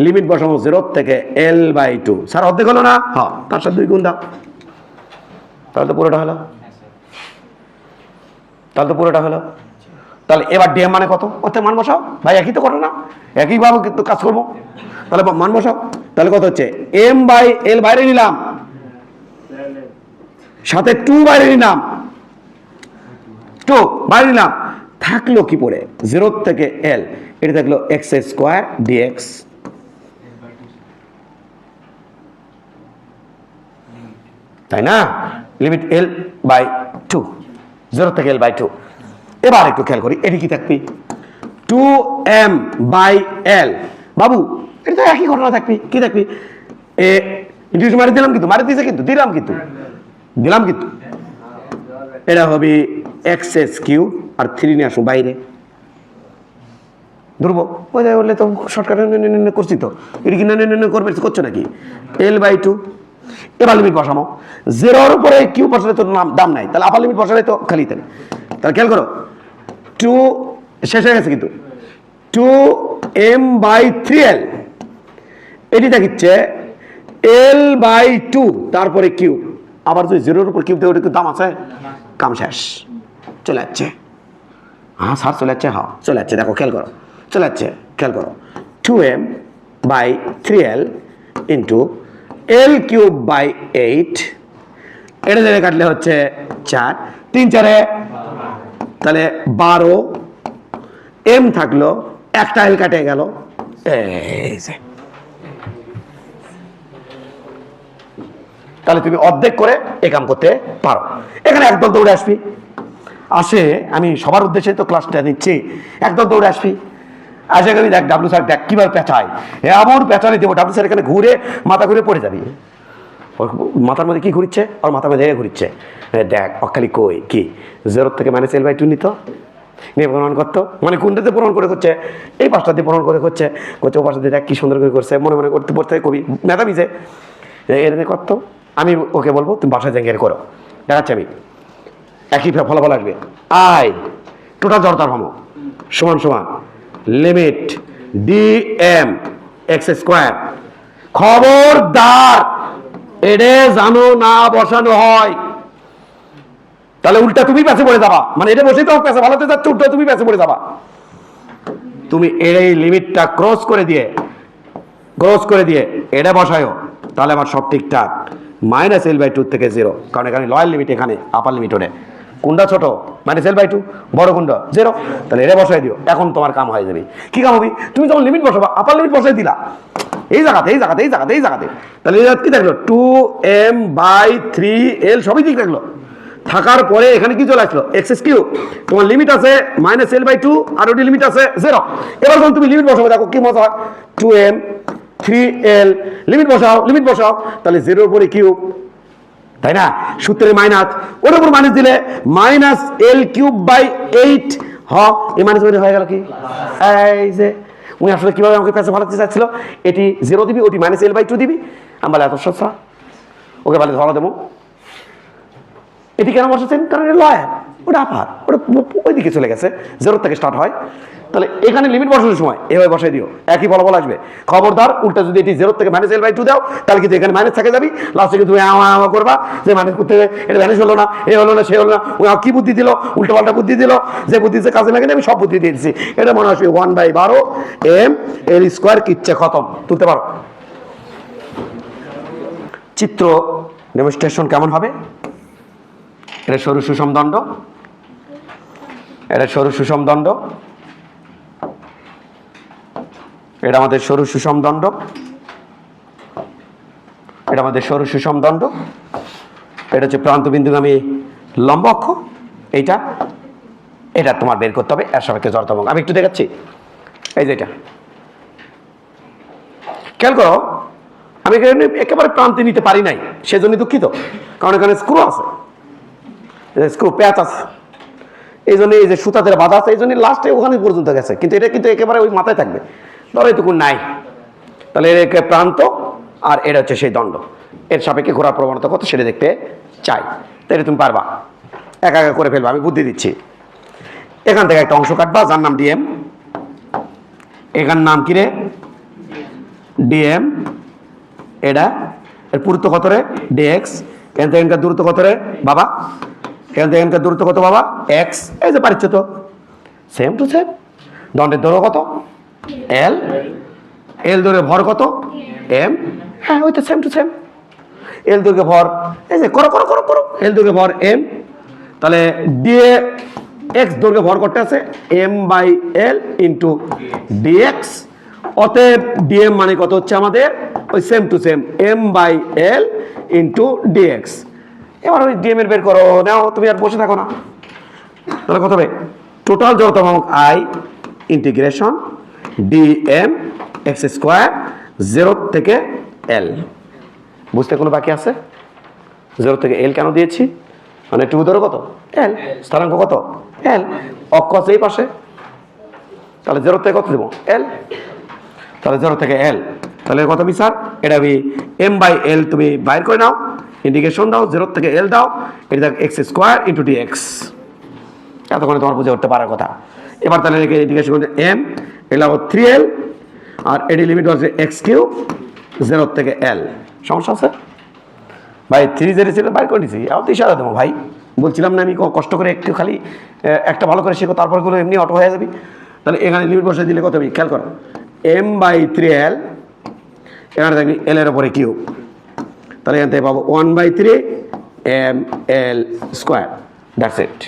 লিমিট বসাবো 0 থেকে l/2। স্যার অর্ধেক হলো না? হ্যাঁ, তার সাথে 2 গুণ দাও, তাহলে তো পুরোটা হলো। তাহলে এবার ডিএম মানে কত, ওতে মান বসাও ভাই, একই তো করো না, একইভাবে কিন্তু কাজ করবো। তাহলে মান বসাও, তাহলে কত হচ্ছে m/l বাইরে নিলাম, সাথে 2 বাইরে নিলাম, থাকলো কি পড়ে 0 থেকে l, এটা থাকলো x² dx, তাই না? লিমিট l/2, 0 থেকে l/2। এবার একটু খেয়াল করি, এটি কি থাকবি 2m/l। বাবু এটা তো একই ঘটনা থাকবি, কি থাকবি, ইন্টিগ্রেশন মারি দিলাম, কিন্তু দিলাম কিন্তু এটা হবে x³ আর 3 নিয়ে আসো বাইরে, ধরবো ওই যাই বললে তো শর্টকাট করছি তো, এটা কি করছো নাকি l/2। এবার লিমিট বসানো, 0-এর উপরে কিউ বসালে তো দাম নাই, তাহলে আপার লিমিট বসালে তো খালি তাই। তাহলে খেয়াল করো, 2 শেষ হয়ে গেছে, কিন্তু 2m/3l, এটি দেখিচ্ছে l/2, তারপরে কিউ, আবার যদি 0-এর উপর কিউব দেয় ওটা দাম আছে, কাম শেষ, চলে যাচ্ছে। হ্যাঁ স্যার চলে যাচ্ছে, হ্যাঁ চলে যাচ্ছে, দেখো খেয়াল করো, চলে যাচ্ছে, খেয়াল করো, 2m/3l ইন্টু l³/8, এটা জায়গায় কাটলে হচ্ছে 4, 3 4-এ তাহলে 12, m থাকলো, একটা l কাটে গেল, এই যে। তাহলে তুমি অর্ধেক করে এ কাম করতে পারো। এখানে একদম দৌড়ে আসবি, আমি সবার উদ্দেশ্যে তো ক্লাসটা নিচ্ছি, একদম দৌড়ে আসবি, আশা করি দেখ ডাব্লু স্যার দেখ কীভাবে পেঁচায়, এমন পেঁচানি দেবো ডাব্লু স্যার এখানে ঘুরে মাথা ঘুরে পড়ে যাবি। ওর মাথার মধ্যে কি ঘুরছে, ওর মাথার মধ্যে ঘুরছে, দেখ অকালি কই কি 0 থেকে -L/2 নিত নিয়ে প্রমাণ করতো, মানে কোনটাতে প্রমাণ করে করছে, এই পাঁচটাতে প্রমাণ করে করছে ও পাঁচটাতে দেখ কি সুন্দর করে করছে, মনে মনে করতে পড়তে কবি মেধা মিজে এর করতো। আমি ওকে বলবো তুমি বাসায় জাঙ্গিয়ার করো, দেখাচ্ছি আমি একই ফলাফল আসবে। আই টোটাল জড়তার ভ্রম সমান সমান লিমিট dm x²। খবরদার এডে জানো না বসানো হয়, তাহলে উল্টা তুমি পেছে পড়ে যাবা, মানে এটা বসেই তোমার পেছে ভালোতে যাচ্ছে, উল্টা তুমি পেছে পড়ে যাবা। তুমি এই লিমিটটা ক্রস করে দিয়ে এটা বসায়ও, তাহলে আমার সব ঠিকঠাক। -L/2 থেকে 0, কারণ এখানে লয়ার লিমিট, এখানে আপার লিমিট ওরে কোনটা ছোট -L/2, বড় কোনটা 0, তাহলে এটা বসাই দিও। এখন তোমার কাম হয়ে যাবে। কি কাম হবে? তুমি যখন লিমিট বসাবা আপার লিমিট বসাই দিলা এই জায়গাতে, তাহলে কি থাকলো 2m/3l সবই ঠিক থাকলো। থাকার পরে এখানে কি চলে আসলো x3, তোমার লিমিট আছে -L/2 আর ওটি লিমিট আছে 0। এবার যখন তুমি লিমিট বসাবো দেখো কি মজা হয়, 2m/3l লিমিট বসাও, তাহলে 0 উপরে কিউব, তাই না, সূত্রের মাইনাস, ওর উপর মাইনাস দিলে -L3/8 এই মাইনাস হয়ে গেল কি, এই যে উনি আসলে কিভাবে আমাকে পেছে ভালাতে চাচ্ছিল, এটি 0 দিবি, ওটি -L/2 দিবি। আমি বলে এত সস্তা, ওকে বলে ধরা দেবো। এটি কেন বসেছেন? কারণ এটা লয়ার, ওটা আপার, ওটা ওইদিকে চলে গেছে, 0 থেকে স্টার্ট হয়। তাহলে এখানে লিমিট বসানোর সময় এভাবে বসাই দিও, একই ফলাফল আসবে। খবরদার উল্টা যদি এটি 0 থেকে -L/2 দাও, তাহলে কিন্তু এখানে মাইনাস থেকে যাবি, লাস্টে কিন্তু আমা করবা যে মাইনাস করতে এটা ম্যানেজ হলো না, এ হলো না, সে হলো না, ওই কি বুদ্ধি দিল, উল্টো পাল্টা বুদ্ধি দিল, যে বুদ্ধি যে কাজে লাগে আমি সব বুদ্ধি দিয়ে দিচ্ছি। এটা মনে হয় 1/12 m/L² কিচ্ছে খতম, তুলতে পারো। চিত্র ডেমনস্ট্রেশন কেমন হবে? এটা সরু সুষম দণ্ড, এটা আমাদের সরু সুষম দণ্ড, এটা হচ্ছে প্রান্ত বিন্দুগামী লম্ব অক্ষ, এটা তোমার বের করতে হবে এর সাপেক্ষে জড়তা ভঙ্গ। আমি একটু দেখাচ্ছি, এই যে এটা খেয়াল করো, আমি এখানে একেবারে প্রান্তে নিতে পারি নাই, সেজন্য দুঃখিত, কারণ এখানে স্ক্রু আছে, স্ক্রু প্যাচ আছে, এই জন্য এই যে সুতাদের বাধা আছে, এই জন্য লাস্টে ওখানে পর্যন্ত গেছে, কিন্তু এটা কিন্তু একেবারে ওই মাথায় থাকবে, ধরো এটুকু নাই, তাহলে এর প্রান্ত আর এটা হচ্ছে সেই দণ্ড, এর সাপেক্ষে ঘোরার প্রবণতা কত সেটা দেখতে চাই। তাহলে তুমি পারবা, একা করে ফেলবা, আমি বুদ্ধি দিচ্ছি। এখান থেকে একটা অংশ কাটবা যার নাম ডিএম, এখান নাম কি রে ডিএম, এটা এর পুরুত্ব কত রে ডিএক্স, এখান থেকে এখানকার দূরত্ব কত রে বাবা, এখান থেকে এখানকার দূরত্ব কত বাবা এক্স, এই যে পারিচ্ছ তো সেম টু সেম। দণ্ডের দৈর্ঘ্য কত এল দৈর্ঘ্যে ভর কত এম, হ্যাঁ ওই তো সেম টু সেম। এল দৈর্ঘ্যে ভর, এই যে করো করো করো করো, এল দৈর্ঘ্যে ভর এম, তাহলে ডিএ এক্স দৈর্ঘ্যে ভর করতে আছে m/l ইন্টু ডিএক্স, অতএব ডিএম মানে কত হচ্ছে আমাদের ওই same to same m/l into DX. এবার ওই ডিএম এর বের করো, নাও তুমি আর বসে থাকো না, তাহলে কত হবে টোটাল জড়তা ভ্রামক আই ইন্টিগ্রেশন ডিএম x², 0 থেকে l। বুঝতে কোনো বাকি আছে? 0 থেকে l কেন দিয়েছি, মানে টু ধরো কত l, স্থানাঙ্ক কত l, অক্ষ আছে এই পাশে, তাহলে 0 থেকে কত দেবো l, তাহলে 0 থেকে l, তাহলে কত বিচার এটা আমি m/l তুমি বাইর করে নাও, ইন্টিগ্রেশন দাও 0 থেকে l দাও, এটা x² ইন্টু ডিএক্স। এতক্ষণে তোমার বুঝে উঠতে পারার কথা। এবার তাহলে ইন্টিগ্রেশন করতে m, এটা হলো 3l, আর এটি লিমিট হচ্ছে x3 0 থেকে l। সমস্যা আছে ভাই? 3 ছিল বাইর করে নিয়েছি, আবার তো ইশারা দেবো ভাই, বলছিলাম না আমি কষ্ট করে একটু খালি একটা ভালো করে শেখো, তারপর গুলো এমনি অটো হয়ে যাবি। তাহলে এখানে লিমিট বসে দিলে কত হবে খেয়াল করো, m/3l, এখানে দেখবি l এর উপরে কিউব, তাহলে এখান থেকে পাবো 1/3 ml², দ্যাটস ইট।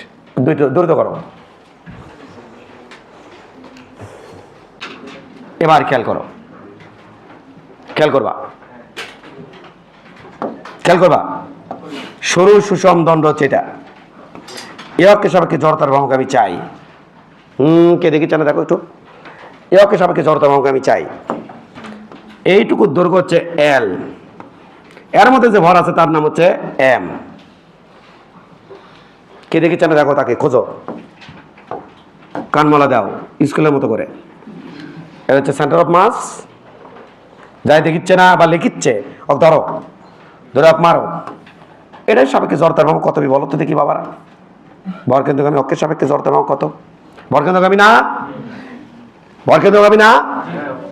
দ্রুত করো। এবার খেয়াল করবা সরু সুষম দণ্ড হচ্ছে এটা, একে সাপেক্ষে জড়তার ভ্রামক আমি চাই। কে দেখি না দেখো একটু, এই অক্ষের সাপেক্ষে জড়তা ভ্রামককে আমি চাই। এইটুকু দৈর্ঘ্য হচ্ছে এল, এর মধ্যে যে ভর আছে তার নাম হচ্ছে এম। কে দেখেছে না দেখো, তাকে খোঁজো, কানমালা দাও স্কুলের মতো করে। এটা হচ্ছে সেন্টার অফ মাস। যাই দেখিচ্ছে না বা লিখিচ্ছে, ধরো ধরে মারো। এটাই সাপেক্ষে জড়তার ভ্রামক কত বলো তো দেখি বাবারা। ভরকেন্দ্রগামী অক্ষের সাপেক্ষে জড়তার ভ্রামক কত? ভরকেন্দ্রগামী না, ভরকেন্দ্রগামী না,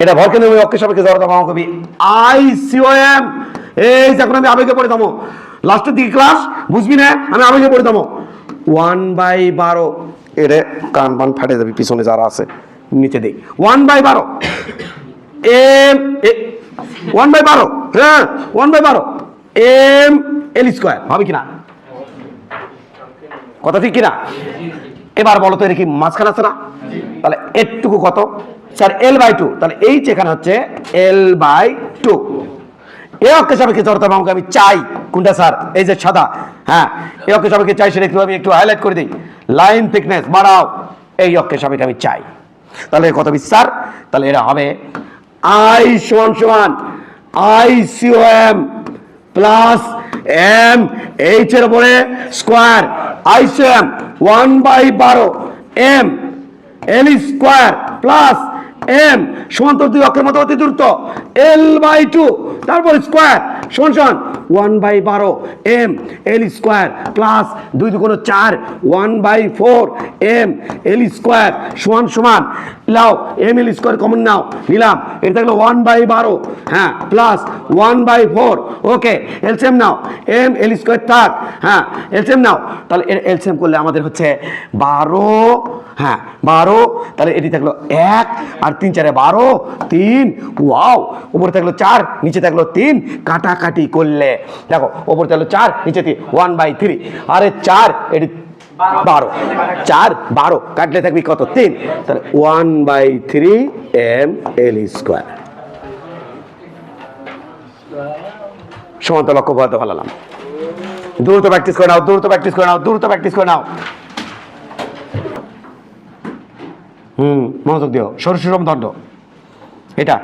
এটা ভরকেন্দ্রগামী অক্ষের সাপেক্ষে জড়তার ভ্রামক হবে ICOM। এই যে এখন আমি আবেগে পড়ে দামো, লাস্টের দিকে ক্লাস বুঝবি না, আমি আবেগে পড়ে দামো। 1/12, এরে কান পান ফাটে যাবি পিছনে যারা আছে, নিচে দিই 1/12 এম, 1/12, হ্যাঁ 1/12 এম এল স্কোয়ার হবে কিনা? কথা ঠিক কিনা? এবার বলো তো, এর কি মাঝখানে আছে না? তাহলে এটুকু কত স্যার? L/2। তাহলে এই যেখানে হচ্ছে L/2। এই অক্ষের সাপেক্ষে জড়তার ভ্রামক আমি চাই কোনটা স্যার? এই যে সাদা, হ্যাঁ এই অক্ষের সাপেক্ষে চাই, সেটা একটু আমি একটু হাইলাইট করে দিই। লাইন থিকনেস বাড়াও, এই অক্ষের সাপেক্ষে আমি চাই। তাহলে কত স্যার? তাহলে এটা হবে I সমান ICOM প্লাস এম এইচ এর উপরে square ICOM 1/12 M L square plus M সমান্তর দুই অক্ষের মধ্যবর্তী দূরত্ব L/2, তারপর স্কোয়ার সমান 1/12 M L square plus 2 × 4 1/4 M L square সমান লাও এম এল স্কোয়ার কমন নাও, নিলাম, এটা থাকলো 1/12, হ্যাঁ প্লাস 1/4। ওকে, এলসিএম নাও, এম এল স্কোয়ার থাক, হ্যাঁ এলসিএম নাও। তাহলে এলসিএম করলে আমাদের হচ্ছে 12, হ্যাঁ 12। তাহলে এটি থাকলো 1 আর 3 × 4 = 12, 3, ওয়াও, উপরে থাকলো 4 নিচে থাকলো 3, কাটাকাটি করলে দেখো উপরে থাকলো 4 নিচে 3, 1/3, আরে 4 এটি 12, 4 12 কাটলে থাকবি কত? 3। তাহলে 1/3 এম এল স্কোয়ার সমান্তর লক্ষ্য বলতে ভালাম। দ্রুত প্র্যাকটিস করে নাও, দ্রুত প্র্যাকটিস করে নাও, দ্রুত প্র্যাকটিস করে নাও। মনোযোগ দিও। সরু সুষম দণ্ড, এটা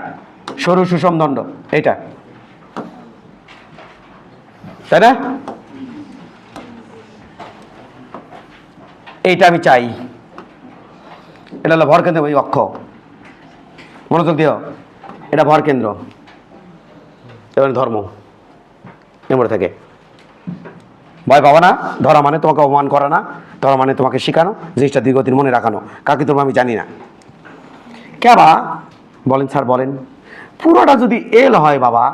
সরু সুষম দণ্ড, এটা তাই না? এইটা আমি চাই। এটা হলো ভরকেন্দ্র ওই অক্ষ। মনোযোগ দিও, এটা ভরকেন্দ্র, এবার ধর্ম এমন থাকে। ভয় পাবা না, ধরা মানে তোমাকে অপমান করা না, ধরা মানে তোমাকে শেখানো, জিনিসটা দীর্ঘদিন মনে রাখানো। কাকে তোমরা আমি জানি না কেবা বলেন স্যার বলেন, পুরোটা যদি এল হয় বাবা,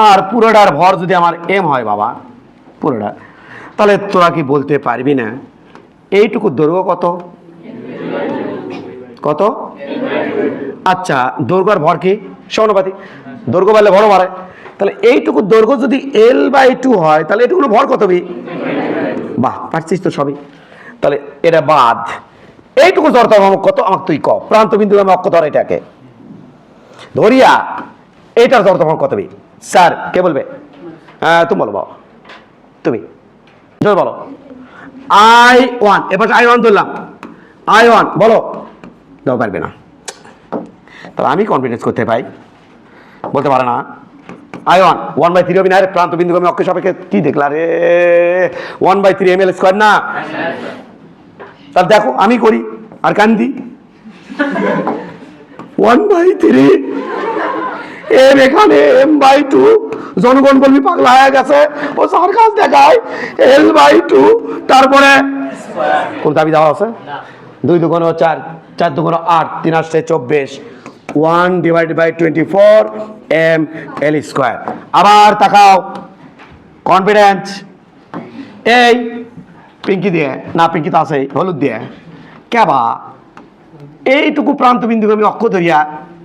আর পুরোটার ভর যদি আমার এম হয় বাবা, পুরোটা, তাহলে তোরা কি বলতে পারবি না এইটুকু দৈর্ঘ্য কত? কত? আচ্ছা, দৈর্ঘ্য আর ভর কি সমানুপাতিক? দৈর্ঘ্য বাড়লে ভরও বাড়ে। তাহলে এইটুকু দৈর্ঘ্য যদি L/2 হয়, তাহলে এটুকু ভর কত হবে? বাহ, পারছিস তো সবই। তাহলে এটা বাদ, এইটুকু জড়তা ভ্রামক কত আমাকে তুই ক। প্রান্ত বিন্দু আমি অক্ষ ধর, এটাকে ধরিয়া এইটার জড়তা ভ্রামক কত হবে? স্যার কে বলবে? হ্যাঁ তুমি বলো বাবা, তুমি বলো। I1, এবার I1 ধরলাম, I1 বলো, দাও পারবে না। তবে আমি কনফিডেন্স করতে পাই, বলতে পারে না। I1 1/3 হবে না রে, প্রান্ত বিন্দু আমি অক্ষের সাপেক্ষে কি দেখলা রে? 1/3 ml স্কয়ার না? তাহলে দেখো আমি করি আর কান্দি। 1/3 এম এখানে M/2, জনগণ বলবি পাগলা হয়ে গেছে, ও সার্কাস দেখায়। L/2 তারপরে কোন দাবি দেওয়া আছে? 2 × 4 4 × 8 3 × 24, 1/24 এম এল স্কোয়ার। আবার তাকাও, কনফিডেন্স। এই পিঙ্কি দিয়ে না, পিঙ্কি তো আছে হলুদ দিয়ে কেবা, এইটুকু প্রান্ত বিন্দু আমি অক্ষ ধরিয়া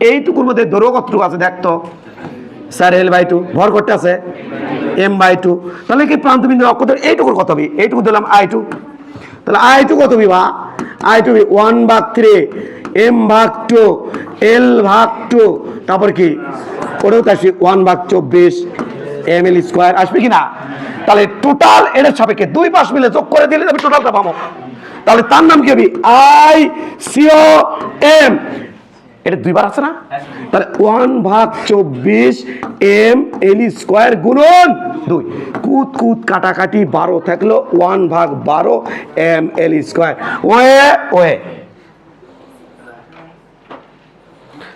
এইটুকুর মধ্যে দৈর্ঘ্য কতটুকু আছে দেখতো স্যার? L/2 ভর করতে আছে M/2। তাহলে কি প্রান্ত বিন্দু অক্ষ ধরে এইটুকুর কত হবে? এইটুকু দিলাম I2। তাহলে I2 কত হবে বা? I2 1/3 M/2 L/2, তারপর কি ওটাও তো আসবে 1/24 ml স্কোয়ার, আসবে কি না? তাহলে টোটাল এর সাপেক্ষে দুই পাশ মিলে যোগ করে দিলে আমি টোটালটা পাবো। তাহলে তার নাম কি হবে আই সিও এম, এটা দুইবার আছে না, তাহলে 1/24 এম এল স্কোয়ার গুণন 2, কুত কুত কাটাকাটি 12 থাকলো 1/12 এম এল স্কোয়ার। ওয়ে ওয়ে,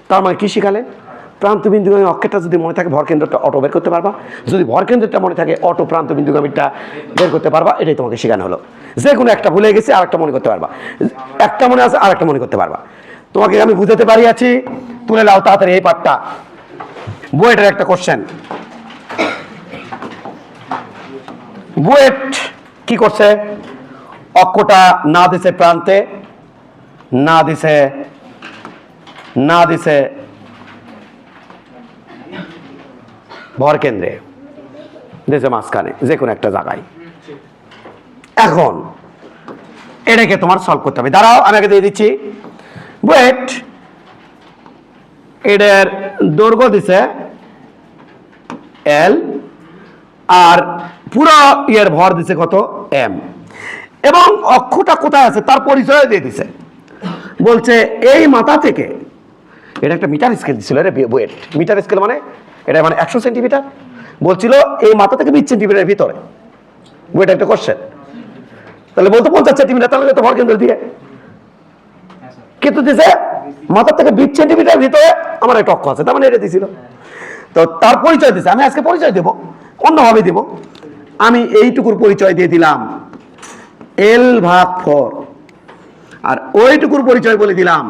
তার মানে কি শিখালেন? প্রান্তবিন্দুগামী অক্ষেরটা যদি মনে থাকে ভরকেন্দ্রটা অটো বের করতে পারবা, যদি ভরকেন্দ্রটা মনে থাকে অটো প্রান্তবিন্দুগামীটা বের করতে পারবা। এটাই তোমাকে শেখানো হলো। যে কোনো একটা ভুলে গেছে আর একটা মনে করতে পারবা, একটা মনে আছে আর একটা মনে করতে পারবা। তোমাকে আমি বুঝাতে পারি আছি, তুলে নাও তাড়াতাড়ি এই পাঠটা। বুয়েটের একটা কোশ্চেন। বুয়েট কি করছে? অক্ষটা না দিছে প্রান্তে, না দিছে ভরকেন্দ্রে, দিছে মাঝখানে যে কোনো একটা জায়গায়। এখন এটাকে তোমার সলভ করতে হবে। দাঁড়াও আমি আগে দিয়ে দিচ্ছি। বুয়েট এটার দৈর্ঘ্য দিছে এল, আর পুরো ইয়ের ভর দিছে কত এম, এবং অক্ষটা কোথায় আছে তার পরিচয় দিয়ে দিছে। বলছে এই মাথা থেকে, এটা একটা মিটার স্কেল দিছিল রে বুয়েট, মিটার স্কেল মানে এটা মানে 100 সেন্টিমিটার, বলছিল এই মাথা থেকে 20 সেন্টিমিটার ভিতরে। বুয়েট একটা কোশ্চেন, তাহলে বলতো 50 সেন্টিমিটার, তাহলে তো ভরকেন্দ্র দিয়ে কিন্তু দিছে মাথা থেকে 20 সেন্টিমিটার ভিতরে আমার একটা অক্ষ আছে, তার মানে এটা দিছিল। তো তার পরিচয় দিছে, আমি আজকে পরিচয় দেব অন্যভাবে দেব। আমি এইটুকুর পরিচয় দিয়ে দিলাম L/4, আর ওইটুকুর পরিচয় বলে দিলাম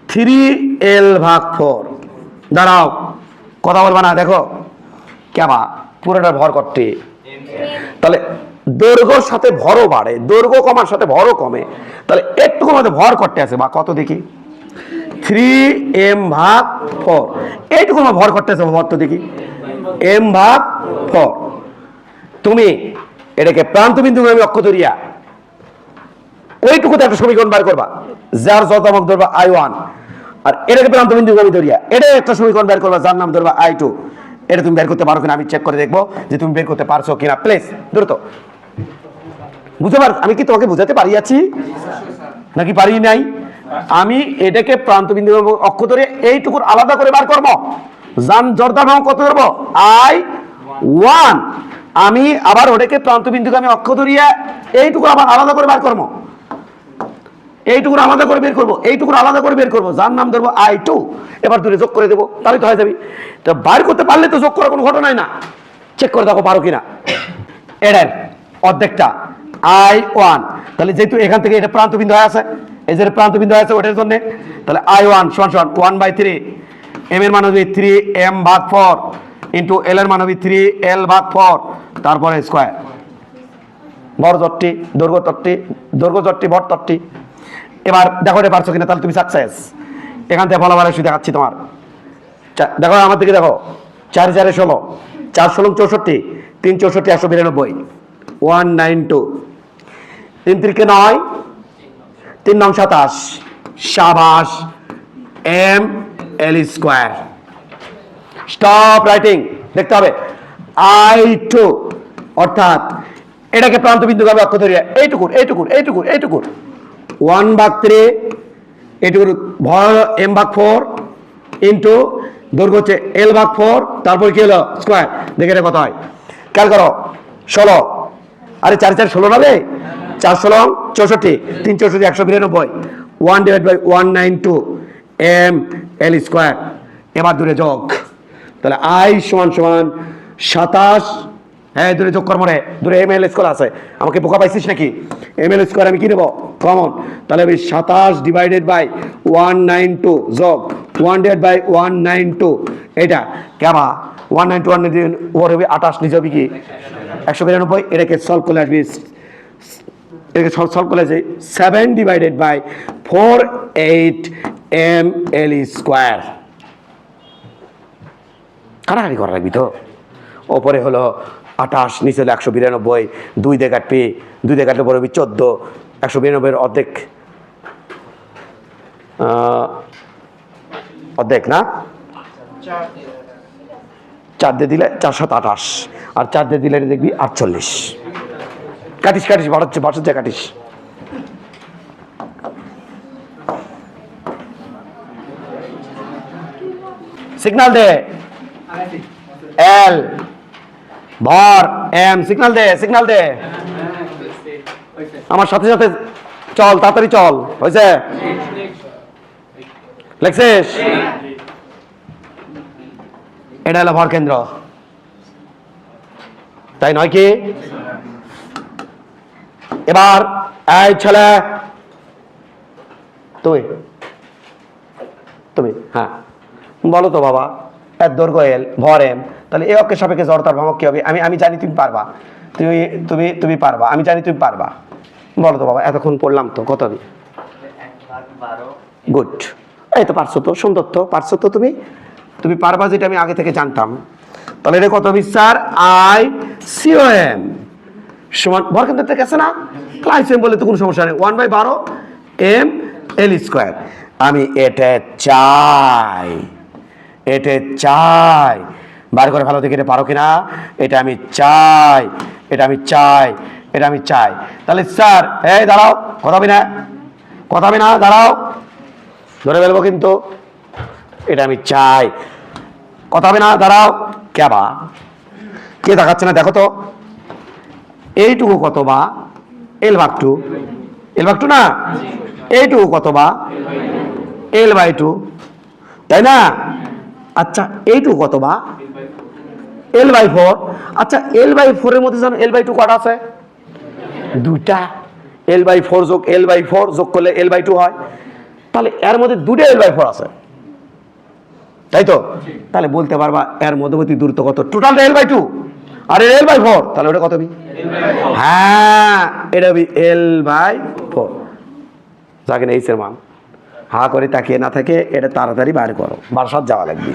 3L/4। দাঁড়াও, কথা বলবা না, দেখো কেবা পুরোটা ভর করতে, তাহলে দৈর্ঘ্যর সাথে ভরও বাড়ে, দৈর্ঘ্য কমার সাথে ভরও কমে, তাহলে একটুকুর মধ্যে ভর করতে আছে বা কত দেখি 3M/4, এইটুকুর মধ্যে ভর করতে আছে ভর তো দেখি M/4। তুমি এটাকে প্রান্তবিন্দুগামী অক্ষ ধরিয়া ওইটুকুতে একটা সমীকরণ বার করবা, যার যতমক ধরবা I1, আর এটাকে প্রান্তবিন্দুগামী ধরিয়া এটা একটা সমীকরণ বের করবা যার নাম ধরবা I2। এটা তুমি বের করতে পারো কিনা আমি চেক করে দেখবো যে তুমি বের করতে পারছো কিনা। প্লিজ দ্রুত বুঝতে পার, আমি কি তোমাকে বুঝাতে পারিয়াছি নাকি পারি নাই? আমি এটাকে প্রান্তবিন্দু অক্ষ ধরে এইটুকুর আলাদা করে বার করবো, জান জর্দার কত ধরবো I1, আমি আবার ওটাকে প্রান্তবিন্দুগামী অক্ষ ধরিয়া এইটুকু আবার আলাদা করে বার করবো, এইটুকুর আলাদা করে বের করবো, এইটুকুর আলাদা করে বের করবো, যার নাম ধরবো I2। এবার দূরে যোগ করে দেবো, তাহলে তো হয়ে যাবে। তো বার করতে পারলে তো যোগ করার কোনো ঘটনাই না, চেক করে দেখো পারো কিনা। এটার অর্ধেকটা I1, তাহলে যেহেতু এখান থেকে এটা প্রান্তবিন্দু হয়ে আছে, এই যে প্রান্তবিন্দু হয়ে আছে ওটার জন্য, তাহলে I1 = 1/3, এম এর মান হবে 3M/4 ইন্টু এল এর মান হবে 3L/4, তারপরে স্কোয়ার। বড় জটটি দৈর্ঘ্য তটটি, দৈর্ঘ্য জটটি ভর তটটি। এবার দেখো এটা পারছো কিনা, তাহলে তুমি সাকসেস। এখান থেকে ফলাফল এসে দেখাচ্ছি তোমার। দেখো আমার দিকে দেখো, 4 4 16, 4 16 64, 3 64 192, 192, 3 3 9, 3 9 27, সাবাস ML স্কোয়ার। স্টপ রাইটিং, দেখতে হবে I2, অর্থাৎ এটাকে প্রান্তবিন্দুগামী অক্ষ ধরিয়া এইটুকুর এইটুকুর এইটুকুর এইটুকুর 1/3, এইটুকুর ভর M/4 ইন্টু দৈর্ঘ্য হচ্ছে L/4, তারপর কি হলো স্কোয়ার। দেখে এটা কত হয় খেয়াল করো, 16, আরে 4 4 16 না রে, 4 16 64, 3 64 192, 1/192 ML স্কোয়ার। এবার দূরে যোগ, তাহলে I = 27, হ্যাঁ দূরে যোগ কর্ম রে, দূরে ML স্কোয়ার আছে, আমাকে বোকা পাইছিস নাকি? ML স্কোয়ার আমি কি নেবো কমন, তাহলে আমি 27/192 যোগ 1/192, এটা কেবা 192 ওর হবে 28, নিচে হবে কি 192। এটাকে সলভ করলে আসবে, এটাকে সলভ করলে আছে 7/48 ML স্কোয়ার। কাটাকাটি করা লাগবি তো, ওপরে হলো 28, নিচে হলো 192, 2 দিয়ে কাটবি, 2 দিয়ে কাটলে পরে হবে 14, 192 অর্ধেক, অর্ধেক না 4 দিয়ে দিলে 4 7 28, আর 4 দিয়ে দিলে দেখবি 48। কাটিস কাটিস বাড়াচ্ছে কাটিস। সিগন্যাল দে, এল ভর এম, সিগন্যাল দে, সিগন্যাল দে, আমার সাথে সাথে চল, তাড়াতাড়ি চল, হয়েছে? লেখছিস? এটা হলো ভর কেন্দ্র, তাই নয় কি? এবার এই ছেলে, তুমি তুমি হ্যাঁ বলো তো বাবা, এর দৈর্ঘ্য এল, ভর এম, তাহলে এই অক্ষের সাপেক্ষে জড়তার ভ্রামক কি হবে? আমি জানি তুমি পারবা, তুমি তুমি তুমি পারবা, আমি জানি তুমি পারবা। বলো তো বাবা, এতক্ষণ পড়লাম তো, কত হবে? গুড, এই তো পারছো তো, সুন্দর তো, পারছো তো, তুমি তুমি পারবা, যেটা আমি আগে থেকে জানতাম। তাহলে এটা কত হবে স্যার? আই সিওএম সমান ভর কেন্দ্র থেকে আছে না, তাহলে আইসিএম বলে তো কোনো সমস্যা নেই, 1/12 এম এল স্কোয়ার। আমি এটা চাই, এটা চাই, বার করে ভালো দেখে এটা পারো কিনা, এটা আমি চাই, এটা আমি চাই, এটা আমি চাই। তাহলে স্যার এই দাঁড়াও, কথা হবে না, কথা হবে না, দাঁড়াও, ধরে ফেলবো কিন্তু, এটা আমি চাই, কথা হবে না, দাঁড়াও। কেবা কে দেখাচ্ছে না, দেখো তো এইটুকু কত বা এল ভাগ টু, এল ভাগ টু না, এইটুকু কত বা L/2, তাই না? আচ্ছা এইটুকু কত বা L/4। আচ্ছা L/4 এর মধ্যে জানো L/2 কটা আছে? দুটা। L/4 যোগ L/4 যোগ করলে L/2 হয়, তাহলে এর মধ্যে দুটো L/4 আছে, তাই তো? তাহলে বলতে পারবা এর মধ্যবর্তী দূরত্ব কত? টোটালটা L/2 আর এর L/4, তাহলে ওটা কত হবে? হ্যাঁ এটা হবে L/4। যাকে না এইসের মান হা করে তাকিয়ে না থাকে, এটা তাড়াতাড়ি বাইর করো, বাসার যাওয়া লাগবে,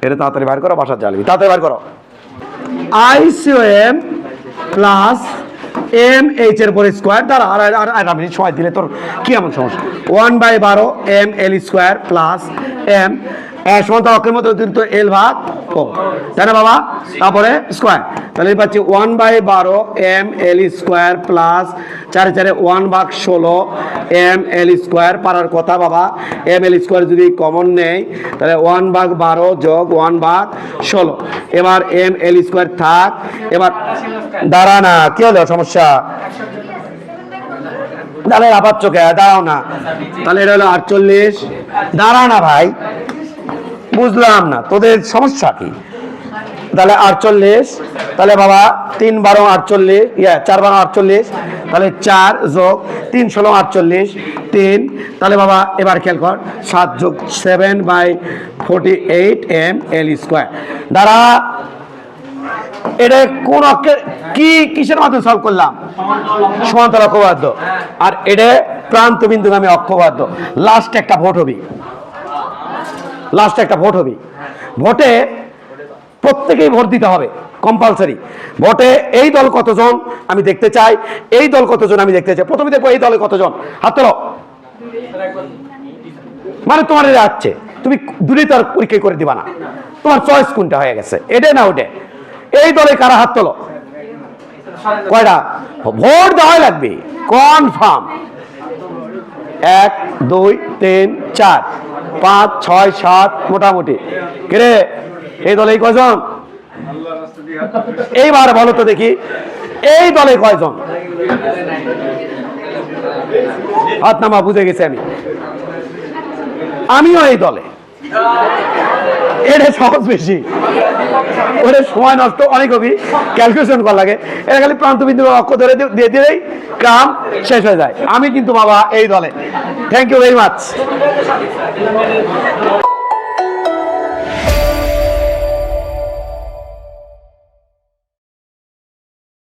এটা তাড়াতাড়ি বাইর করো, বাসার যাওয়া লাগবে, তাড়াতাড়ি বাইর করো। আইসিওএম প্লাস এম এইচ এর পরে স্কোয়ার, দ্বারা আর মিনিট সময় দিলে তোর কি এমন সমস্যা? 1/12 M L square plus M সমান তার অক্ষের মধ্যে অতিরিক্ত এল ভাগ 4, তাই না বাবা? তারপরে স্কোয়ার, তাহলে পাচ্ছি 1/12 M L square plus 4 4 1/16 M L square. পারার কথা বাবা, এম এল স্কোয়ার যদি কমন নেই তাহলে 1/12 যোগ 1/16, এবার এম এল স্কোয়ার থাক। এবার দাঁড়া না, কি হলো সমস্যা? দাঁড়ায় আবার চোখে দাঁড়াও না, তাহলে এটা হলো 48। দাঁড়া না ভাই, বুঝলাম না তোদের সমস্যা কি। তাহলে 48, তাহলে বাবা 3 12 48, 4 12 48, তাহলে 4 যোগ 3 16 48, 3, তাহলে বাবা এবার খেয়াল কর, 7 যোগ 7/48 এম এল স্কোয়ার। দ্বারা এটা কোন অক্ষের কি কিসের মাধ্যমে সলভ করলাম? সমান্তরাল অক্ষবাদ্য, আর এটা প্রান্ত বিন্দুগামী অক্ষবাদ্য। লাস্ট একটা ভোট হবে, লাস্ট একটা ভোট হবে, ভোটে প্রত্যেকেই ভোট দিতে হবে কম্পালসারি। ভোটে এই দল কতজন আমি দেখতে চাই, এই দল কতজন আমি দেখতে চাই। প্রথমে দেখবো এই দলে কতজন, হাত তোলো। মানে তোমার এটা আসছে, তুমি দূরে তো আর পরীক্ষা করে দিবা না, তোমার চয়েস কোনটা হয়ে গেছে, এটা না ওটা। এই দলে কারা হাত তোলো? কয়টা? ভোট দেওয়া লাগবে কনফার্ম। 1 2 3 4 5 6 7 মোটামুটি। কে এই দলে কয়জন? এইবার বলো তো দেখি, এই দলে কয়জন? হাত নামা, বুঝে গেছি আমি, আমিও এই দলে। এটা সহজ বেশি, ওটা সময় নষ্ট অনেক হবে, ক্যালকুলেশন করা লাগে। এটা খালি প্রান্ত বিন্দু অক্ষ ধরে দিয়ে দিলেই কাম শেষ হয়ে যায়। আমি কিন্তু বাবা এই দলে। Thank you very much.